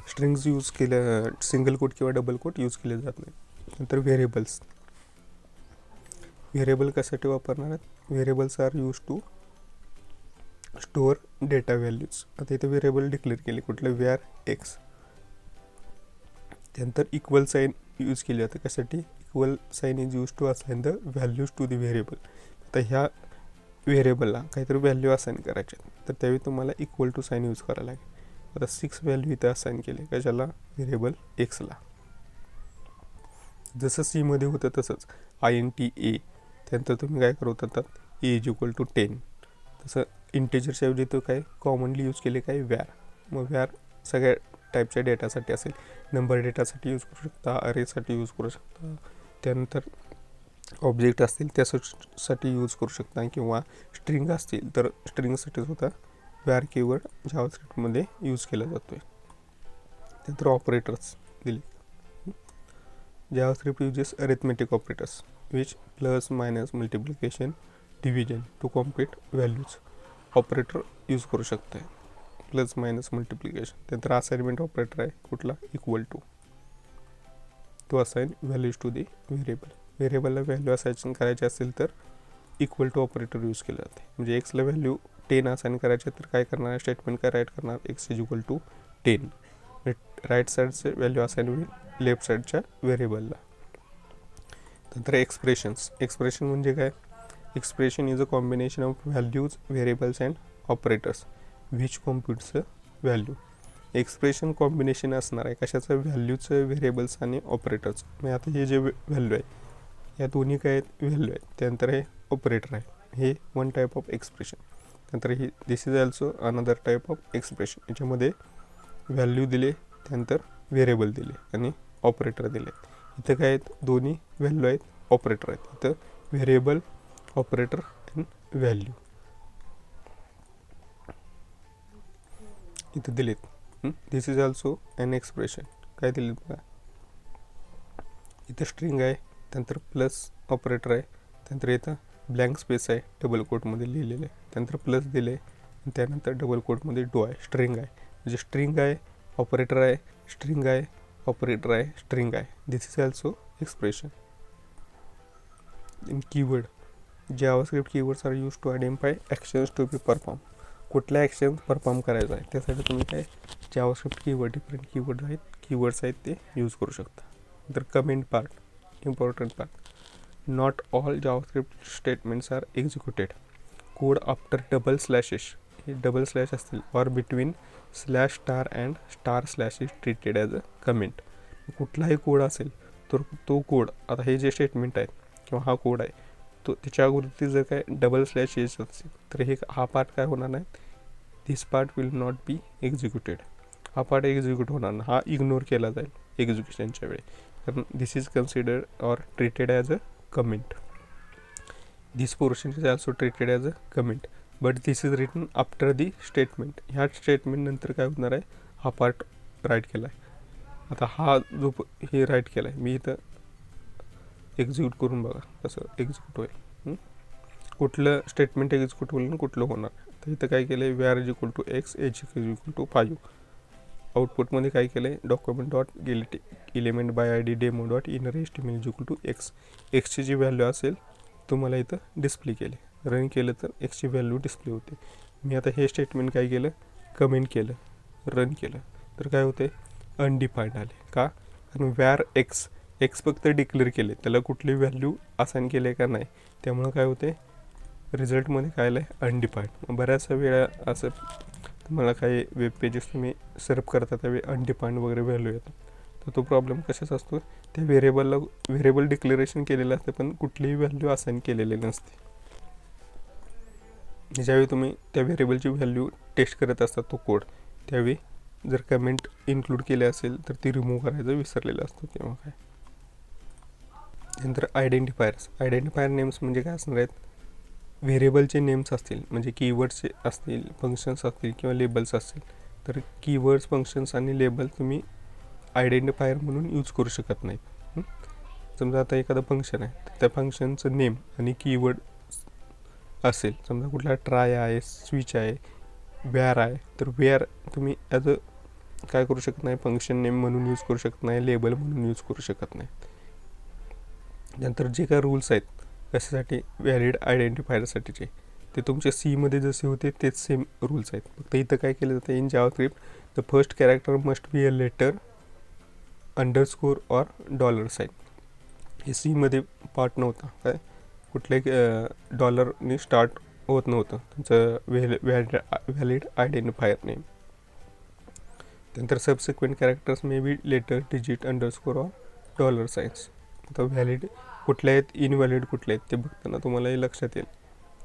स्ट्रिंग्स यूज केल्या, सिंगल कोट किंवा डबल कोट यूज केले जात नाही. नंतर व्हेरिएबल्स. व्हेरिएबल कशासाठी वापरणार आहेत? Variables are use to store data values. आता इथे व्हेरिएबल डिक्लेअर केले कुठलं? Var X. त्यानंतर इक्वल साईन यूज केली जाते. कशासाठी? Equal sign is use to assign the values to the variable. आता ह्या व्हेरिएबलला काहीतरी व्हॅल्यू असाइन करायचे तर त्यावेळी तुम्हाला इक्वल टू साईन यूज करायला लागेल. आता 6 व्हॅल्यू इथे असाइन केले कशाला? व्हेरिएबल एक्सला. जसं सीमध्ये होतं तसंच INT A. त्यानंतर तुम्ही काय करत ए इज इक्वल टू 10. तसं इंटेजरच्या ऐवजी तो काय कॉमनली यूज केले काय? व्हॅर. मग व्हॅर सगळ्या टाईपच्या डेटासाठी असेल. नंबर डेटासाठी यूज करू शकता, अरेसाठी यूज करू शकता, त्यानंतर ऑब्जेक्ट असतील त्यासाठी यूज करू शकता, किंवा स्ट्रिंग असतील तर स्ट्रिंगसाठी सुद्धा व्हॅर कीवर्ड जावास्क्रिप्टमध्ये यूज केला जातो आहे. त्यानंतर ऑपरेटर्स दिले. JavaScript uses arithmetic operators which plus minus multiplication division to compute values. Operator use करू शकतो आहे प्लस मायनस मल्टिप्लिकेशन. त्यानंतर असाइनमेंट ऑपरेटर आहे कुठला? Equal to. तो assign values to the variable. व्हेरिएबलला व्हॅल्यू असाइन करायची असेल तर इक्वल टू ऑपरेटर यूज केलं जाते. म्हणजे एक्सला व्हॅल्यू 10 असाइन करायचे तर काय करणार? स्टेटमेंट काय राईट करणार? X is equal to 10. Right साईडचे व्हॅल्यू असाइन होईल लेफ्ट साईडच्या व्हेरिएबलला. नंतर एक्सप्रेशन्स. एक्सप्रेशन म्हणजे काय? Expression is a combination of values, variables and operators which computes value. Expression combination असणार आहे कशाचं? व्हॅल्यूचं, व्हेरिएबल्स आणि ऑपरेटर्स. म्हणजे आता हे जे व्हॅल्यू आहे या दोन्ही काय आहेत? व्हॅल्यू आहेत. त्यानंतर हे ऑपरेटर आहे. हे वन टाईप ऑफ एक्सप्रेशन. नंतर ही this is also another type of expression. याच्यामध्ये व्हॅल्यू दिले, त्यानंतर व्हेरिएबल दिले आणि ऑपरेटर दिले. इथं काय आहेत? दोन्ही व्हॅल्यू आहेत, ऑपरेटर आहेत. इथं व्हेरिएबल, ऑपरेटर अँड व्हॅल्यू इथं दिलेत. दिस इज ऑल्सो अन एक्सप्रेशन. काय दिलेत बघा? इथं स्ट्रिंग आहे, त्यानंतर प्लस ऑपरेटर आहे, त्यानंतर इथं ब्लँक स्पेस आहे डबल कोटमध्ये लिहिलेलं आहे, त्यानंतर प्लस दिले आणि त्यानंतर डबल कोटमध्ये डो आहे. स्ट्रिंग आहे म्हणजे स्ट्रिंग आहे, ऑपरेटर आहे, स्ट्रिंग आहे, ऑपरेटर आहे, स्ट्रिंग आहे. This is also expression. In keyword. JavaScript keywords are use to identify actions to be perform. कुठल्या ॲक्शन परफॉर्म करायचं आहे त्यासाठी तुम्ही काय जावास्क्रिप्ट कीवर्ड, डिफरंट कीवर्ड्स आहेत ते यूज करू शकता. नंतर comment part, important part. Not all JavaScript statements are executed. Code after double slashes, हे डबल स्लॅश असतील, or between slash star and star slash is treated as a comment. कुठलाही code असेल तर तो कोड, आता हे जे स्टेटमेंट आहे किंवा हा कोड आहे तो त्याच्या अगोदर जर काय डबल स्लॅश येत असेल तर हा पार्ट काय होणार नाही? This part will not be executed. हा पार्ट एक्झिक्यूट होणार नाही, हा इग्नोर केला जाईल एक्झिक्युशनच्या वेळी, कारण this is considered or treated as a comment. This portion is also treated as a comment but this is written after the statement. ह्या स्टेटमेंट नंतर काय होणार आहे? हा पार्ट राईट केला आहे. आता हा जो हे राईट केला आहे मी इथं एक्झिक्यूट करून बघा कसं एक्झिक्यूट होईल. कुठलं स्टेटमेंट एक्झिक्यूट होईल आणि कुठलं होणार. तर इथं काय केलं आहे? Where is equal to x, h is equal to 5. आउटपुटमध्ये काय केलं आहे? Document dot get element by I D demo dot inner estimate is equal to x. एक्सची जी व्हॅल्यू असेल तुम्हाला इथं डिस्प्ले केले. रन केलं तर एक्सची व्हॅल्यू डिस्प्ले होते. मी आता हे स्टेटमेंट काय केलं? कमेंट केलं, रन केलं तर काय होते? अनडिफाईंड आले. का? कारण व्हेअर एक्स फक्त डिक्लेअर केले, त्याला कुठली व्हॅल्यू असाइन केले का नाही, त्यामुळं काय होते? रिझल्टमध्ये काय आलं आहे? अनडिफाईंड. बऱ्याच वेळा असं तुम्हाला काही वेब पेजेस तुम्ही सर्व करता त्यावेळी अनडिफाईंड वगैरे व्हॅल्यू येतात. तर तो प्रॉब्लेम कशाचा असतो? त्या व्हेरिएबल डिक्लेरेशन केलेलं असतं पण कुठलीही व्हॅल्यू असाइन केलेली नसते. ज्यावेळी तुम्ही त्या व्हेरिएबलची व्हॅल्यू टेस्ट करत असतात तो कोड, त्यावेळी जर कमेंट इन्क्लूड केले असेल तर ती रिमूव्ह करायचं विसरलेलं असतं तेव्हा काय. नंतर आयडेंटिफायर नेम्स म्हणजे काय असणार आहेत? व्हेरिएबलचे नेम्स असतील म्हणजे कीवर्ड्सचे असतील, फंक्शन्स असतील किंवा लेबल्स असतील तर कीवर्ड्स, फंक्शन्स आणि लेबल तुम्ही आयडेंटिफायर म्हणून यूज करू शकत नाहीत. समजा आता एखादं फंक्शन आहे तर त्या फंक्शनचं नेम आणि कीवर्ड असेल, समजा कुठला ट्राय आहे, स्विच आहे, वेअर आहे, तर वेअर तुम्ही ॲज अ काय करू शकत नाही, फंक्शन नेम म्हणून यूज करू शकत नाही, लेबल म्हणून यूज करू शकत नाही. नंतर जे काय रूल्स आहेत कशासाठी, व्हॅलिड आयडेंटिफायरसाठीचे, ते तुमच्या सीमध्ये जसे होते तेच सेम रूल्स आहेत. फक्त इथं काय केलं जातं, in JavaScript the first character must be a letter, underscore or dollar sign. हे सीमध्ये पार्ट नव्हता, काय कुठल्याही डॉलरनी स्टार्ट होत नव्हतं तुमचं व्हॅलिड आयडेंटिफायर नेम. त्यानंतर subsequent characters may be letter, digit, underscore or dollar signs. आता व्हॅलिड कुठले आहेत, इनव्हॅलिड कुठले आहेत ते बघताना तुम्हाला हे लक्षात येईल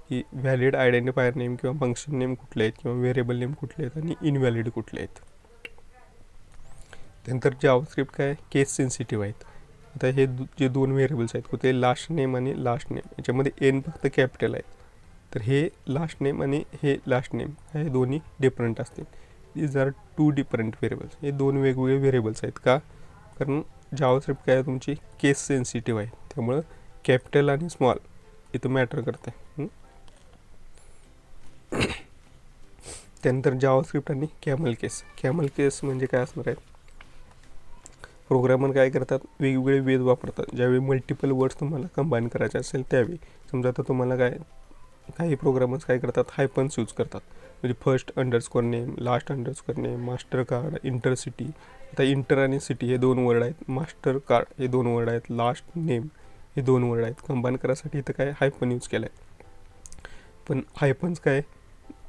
की व्हॅलिड आयडेंटिफायर नेम किंवा फंक्शन नेम कुठले आहेत किंवा व्हेरिएबल नेम कुठले आहेत आणि इनव्हॅलिड कुठले आहेत. त्यानंतर जावास्क्रिप्ट काय केस सेन्सिटिव्ह आहेत. आता हे जे दोन व्हेरिएबल्स आहेत कुठे, लास्ट नेम आणि लास्ट नेम, याच्यामध्ये एन फक्त कॅपिटल आहेत, तर हे लास्ट नेम आणि हे लास्ट नेम हे दोन्ही डिफरंट असतील. These are 2 different variables. हे दोन वेगवेगळे व्हेरिएबल्स आहेत. का? कारण जावास्क्रिप्ट काय तुमची केस सेन्सिटिव्ह आहे, त्यामुळं कॅपिटल आणि स्मॉल इथं मॅटर करते. त्यानंतर जावास्क्रिप्ट आणि कॅमल केस. कॅमल केस म्हणजे काय असणार आहे, प्रोग्रामर काय करतात, वेगवेगळे वेज वापरतात. ज्यावेळी मल्टिपल वर्ड्स तुम्हाला कंबाईन करायचे असेल त्यावेळी. समजा आता तुम्हाला काही प्रोग्रामर्स काय करतात, हायपन्स यूज करतात. म्हणजे first underscore name, last underscore name, master card, intercity. आता इंटर आणि सिटी हे 2 वर्ड आहेत, मास्टर कार्ड हे 2 वर्ड आहेत, लास्ट नेम हे 2 वर्ड आहेत. कंबाईन करायसाठी इथं काय हायपन यूज केलं आहे. पण हायपन्स काय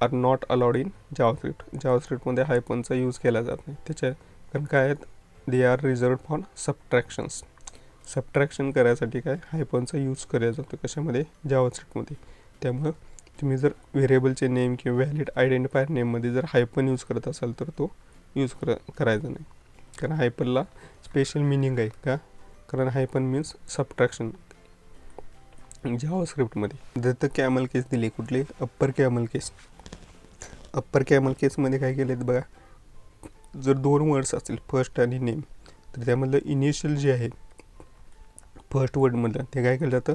are not allowed in JavaScript. जावास्क्रिप्टमध्ये हायपनचा यूज केला जात नाही. त्याच्या कारण काय आहेत, they are reserve for subtractions. Subtraction करायसाठी काय हायपनचा यूज केला जातो कशामध्ये, जावास्क्रिप्टमध्ये. त्यामुळं तुम्ही जर व्हेरिएबलचे नेम किंवा व्हॅलिड आयडेंटिफायर नेममध्ये जर हायपन यूज करत असाल तर तो यूज करायचा नाही. कारण हायपनला स्पेशल मिनिंग आहे. का? कारण हायपन मीन्स सबट्रॅक्शन जावास्क्रिप्टमध्ये. जर तर कॅमल केस दिली कुठली, अप्पर कॅमल केस. अप्पर कॅमल केसमध्ये काय केले आहेत बघा, जर 2 वर्ड्स असतील फर्स्ट आणि नेम, तर त्यामधलं इनिशियल जे आहे फर्स्ट वर्डमधलं ते काय केलं जातं,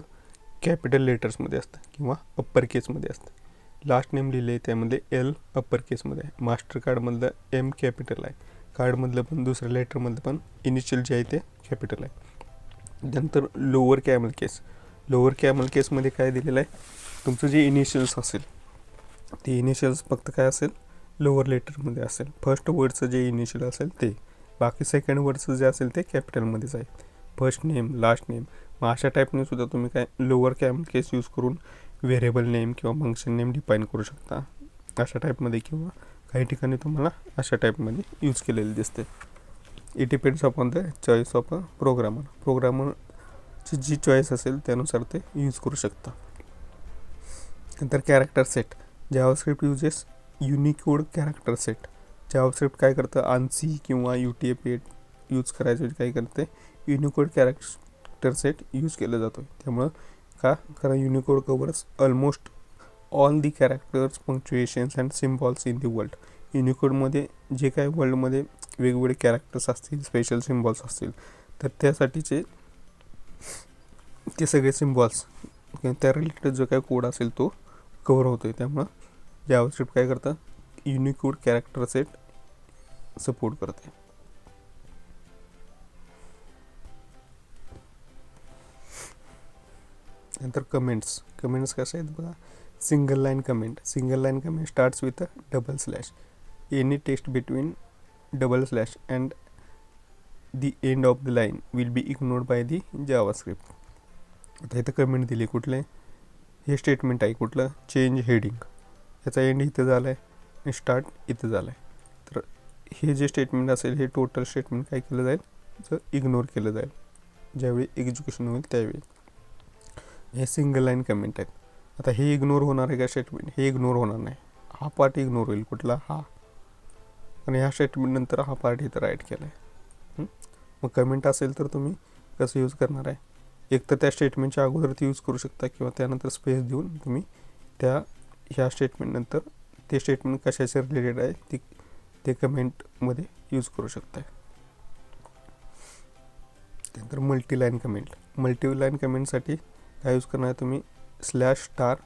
कॅपिटल लेटर्समध्ये असतं किंवा अप्पर केसमध्ये असतं. लास्ट नेम लिहिले आहे त्यामध्ये एल अप्पर केसमध्ये आहे. मास्टर कार्डमधलं एम कॅपिटल आहे. कार्डमधलं पण दुसऱ्या लेटरमधलं पण इनिशियल जे आहे ते कॅपिटल आहे. त्यानंतर लोअर कॅमल केस. लोअर कॅमल केसमध्ये काय दिलेलं आहे, तुमचं जे इनिशियल्स असेल ते इनिशियल्स फक्त काय असेल, लोअर लेटरमध्ये असेल. फर्स्ट वर्डचं जे इनिशियल असेल ते, बाकी सेकंड वर्डचं जे असेल ते कॅपिटलमध्येच आहे. First name, last name. मग अशा टाईपने सुद्धा तुम्ही काय लोअर कॅमल केस यूज करून व्हेरिएबल नेम किंवा फंक्शन नेम डिफाईन करू शकता अशा टाईपमध्ये, किंवा काही ठिकाणी तुम्हाला अशा टाईपमध्ये यूज केलेले दिसते. It depends upon the choice of a programmer. प्रोग्रामरची जी चॉईस असेल त्यानुसार ते यूज करू शकता. नंतर character set. JavaScript uses Unicode character set. JavaScript काय करतं, ANSI किंवा UTF-8 यूज करायचं काय करते, युनिकोड कॅरेक्टर सेट यूज केलं जातो. त्यामुळं का, कारण Unicode covers almost all the characters, punctuations and symbols in the world. युनिकोडमध्ये जे काय वर्ल्डमध्ये वेगवेगळे कॅरेक्टर्स असतील, स्पेशल सिम्बॉल्स असतील, तर त्यासाठीचे ते सगळे सिम्बॉल्स त्या रिलेटेड जो काय कोड असेल तो कवर होतो आहे. त्यामुळं जावास्क्रिप्ट काय करतं, युनिकोड कॅरेक्टर सेट सपोर्ट करते. नंतर कमेंट्स. कमेंट्स कसे आहेत बघा, single line comment. Single line comment starts with a double slash. Any text between double slash and the end of the line will be ignored by the JavaScript. आता इथं comment दिली कुठले, हे statement आहे कुठलं, चेंज हेडिंग. याचा end इथं झाला आहे आणि स्टार्ट इथं झालं आहे. तर हे जे स्टेटमेंट असेल हे टोटल स्टेटमेंट काय केलं जाईल, जर इग्नोर केलं जाईल ज्यावेळी एक्झिक्युशन होईल त्यावेळी. हे सिंगल लाईन कमेंट आहेत. आता हे इग्नोर होणार आहे का स्टेटमेंट, हे इग्नोर होणार नाही. हा पार्ट इग्नोर होईल कुठला, हा. आणि ह्या स्टेटमेंट नंतर हा पार्ट इथं राईट केला आहे. मग कमेंट असेल तर तुम्ही कसं यूज करणार आहे, एक तर त्या स्टेटमेंटच्या अगोदर ती यूज करू शकता किंवा त्यानंतर स्पेस देऊन तुम्ही ह्या स्टेटमेंटनंतर ते स्टेटमेंट कशाचे रिलेटेड आहे ते कमेंटमध्ये यूज करू शकता. त्यानंतर मल्टीलाईन कमेंट. मल्टीलाईन कमेंटसाठी काय यूज करणार आहे तुम्ही, स्लॅश स्टार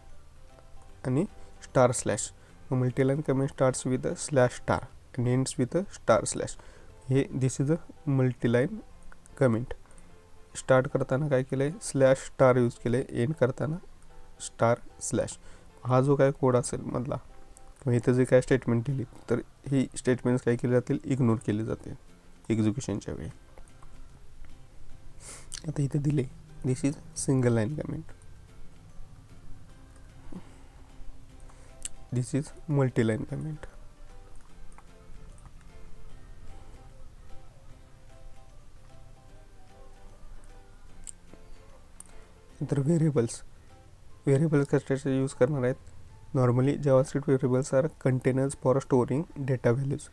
आणि star slash. Multiline comment starts with a slash star and ends with a star slash. हे this is a multiline comment. Start करताना काय केलं आहे, स्लॅश स्टार यूज केले, एंड करताना स्टार स्लॅश. हा जो काय कोड असेल मधला किंवा इथं जे काय स्टेटमेंट दिली तर ही स्टेटमेंट्स काय केले जातील, इग्नोर केले जाते एक्झिक्युशनच्या वेळी. आता इथे दिले this is single line comment, this is multiline comment. नंतर व्हेरिएबल्स. व्हेरिएबल्स कशाचे यूज करणार आहेत. Normally JavaScript variables are containers for storing data values.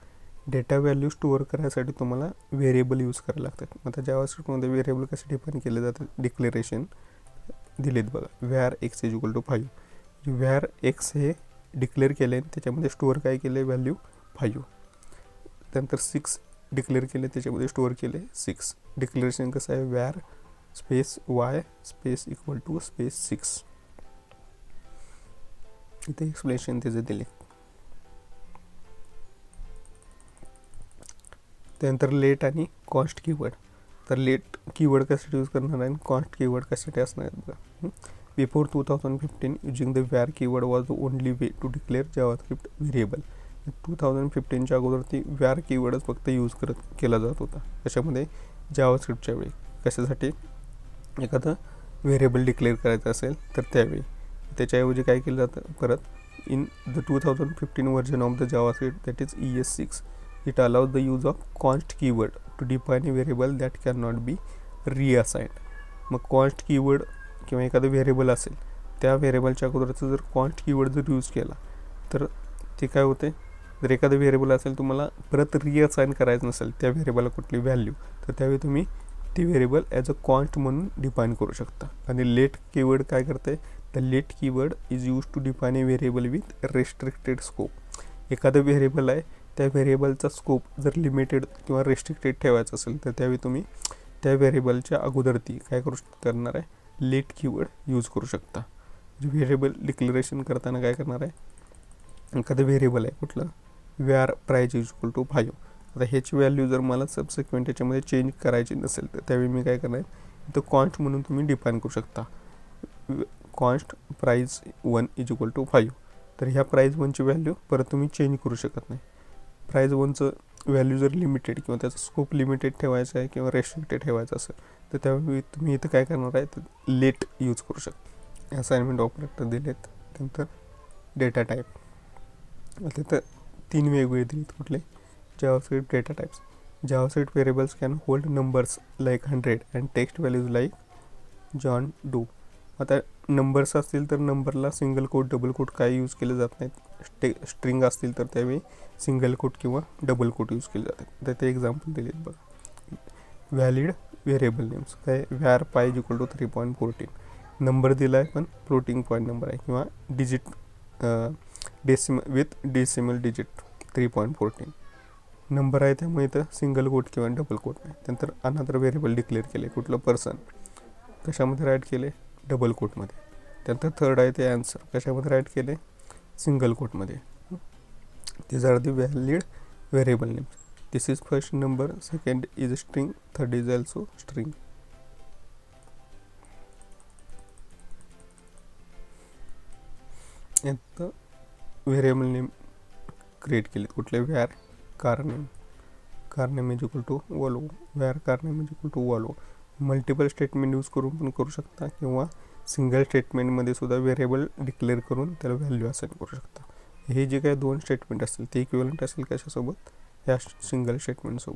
Data value store करायसाठी तुम्हाला व्हेरिएबल यूज करायला लागतात. मग आता जावास्क्रिप्टमध्ये व्हेरिएबल कसे डिफाईन केले जातात, डिक्लेरेशन दिलेत बघा. Var X is equal to 5. Var X हे डिक्लेअर केले आणि त्याच्यामध्ये स्टोअर काय केले, व्हॅल्यू 5. त्यानंतर 6 डिक्लेअर केले, त्याच्यामध्ये स्टोअर केले 6. डिक्लेरेशन कसं आहे, var space y space equal to space 6. इथे एक्सप्लेनेशन त्याचे दिले. त्यानंतर लेट आणि कॉस्ट कीवर्ड. तर लेट कीवर्ड कशासाठी यूज करणार आहे आणि कॉस्ट कीवर्ड कशासाठी असणार आहेत बघा. Before 2015 using the var keyword was the only way to declare JavaScript variable. 2015च्या अगोदर ती व्हॅर कीवर्डच फक्त यूज केला जात होता. कशामध्ये, जावास्क्रिप्टच्या वेळी. कशासाठी, एखादं व्हेरिएबल डिक्लेअर करायचं असेल तर त्यावेळी. त्याच्याऐवजी काय केलं जातं परत, in the 2015 version of the JavaScript that is ES6 it allows the use of const keyword to define a variable that can not be reassigned. मग कॉन्स्ट कीवर्ड किंवा एखादं व्हेरिएबल असेल, त्या व्हेरिएबलच्या अगोदरचं जर कॉन्स्ट कीवर्ड जर यूज केला तर ते काय होते, जर एखादं व्हेरिएबल असेल तुम्हाला परत रिअसाइन करायचं नसेल त्या व्हेरिएबलला कुठली व्हॅल्यू, तर त्यावेळी तुम्ही ती व्हेरिएबल ॲज अ कॉन्स्ट म्हणून डिफाईन करू शकता. आणि लेट कीवर्ड काय करते, the let keyword is use to define a variable with restricted scope. एखादं व्हेरिएबल आहे, त्या व्हेरिएबलचा स्कोप जर लिमिटेड किंवा रेस्ट्रिक्टेड ठेवायचा असेल तर त्यावेळी तुम्ही त्या व्हेरिएबलच्या अगोदर ती काय करणार आहे, लेट कीवर्ड यूज करू शकता. म्हणजे व्हेरिएबल डिक्लेरेशन करताना काय करणार आहे, एखादं व्हेरिएबल आहे कुठलं, var price is equal to 5. आता ह्याची व्हॅल्यू जर मला सबसिक्वेंट याच्यामध्ये चेंज करायची नसेल तर त्यावेळी मी काय करणार आहे, तर कॉन्स्ट म्हणून तुम्ही डिफाईन करू शकता. Const price 1 is equal to 5. तर ह्या प्राइस 1ची व्हॅल्यू परत तुम्ही चेंज करू शकत नाही. प्राइस 1चं व्हॅल्यू जर लिमिटेड किंवा त्याचा स्कोप लिमिटेड ठेवायचा आहे किंवा रेस्ट्रिक्टेड ठेवायचं असेल तर त्यावेळी तुम्ही इथं काय करणार आहे, तर लेट यूज करू शकता. असाइनमेंट ऑपरेटर दिलेत. नंतर डेटा टाईप. आता इथं 3 वेगवेगळे दिलेत. कुठले, JavaScript data types. JavaScript variables can hold numbers like 100 and text values like John do. आता नंबर्स असतील तर नंबरला सिंगल कोट डबल कोट काय यूज केले जात नाहीत. स्ट्रिंग असतील तर त्यावेळी सिंगल कोट किंवा डबल कोट यूज केले जातात. तर ते एक्झाम्पल दिलेत बघा. व्हॅलिड व्हेरिएबल नेम्स काय, व्हॅर पाय इज इक्वल टू 3.14. नंबर दिला आहे पण फ्लोटिंग पॉईंट नंबर आहे किंवा डिजिट डेसिमल डिजिट 3.14 नंबर आहे, त्यामुळे इथं सिंगल कोट किंवा डबल कोट नाही. त्यानंतर अनदर व्हेरिएबल डिक्लेअर केले, कुठलं पर्सन, कशामध्ये राईट केले, डबल कोटमध्ये. त्यानंतर थर्ड आहे ते आन्सर, कशामध्ये राईट केले, single कोटमध्ये. these are the valid variable names. This is first number, second is string, third is also string. आता व्हेरिएबल नेम क्रिएट केले, कुठले, var car name. Car name is equal to Volvo. Var car name is equal to Volvo. Multiple statement use करून पण करू शकता किंवा single स्टेटमेंटमध्ये सुद्धा व्हेरिएबल डिक्लेअर करून त्याला व्हॅल्यू असाइन करू शकता. हे जे काही 2 स्टेटमेंट असतील ते इक्विव्हॅलेंट असेल कशासोबत, ह्या सिंगल स्टेटमेंटसोबत.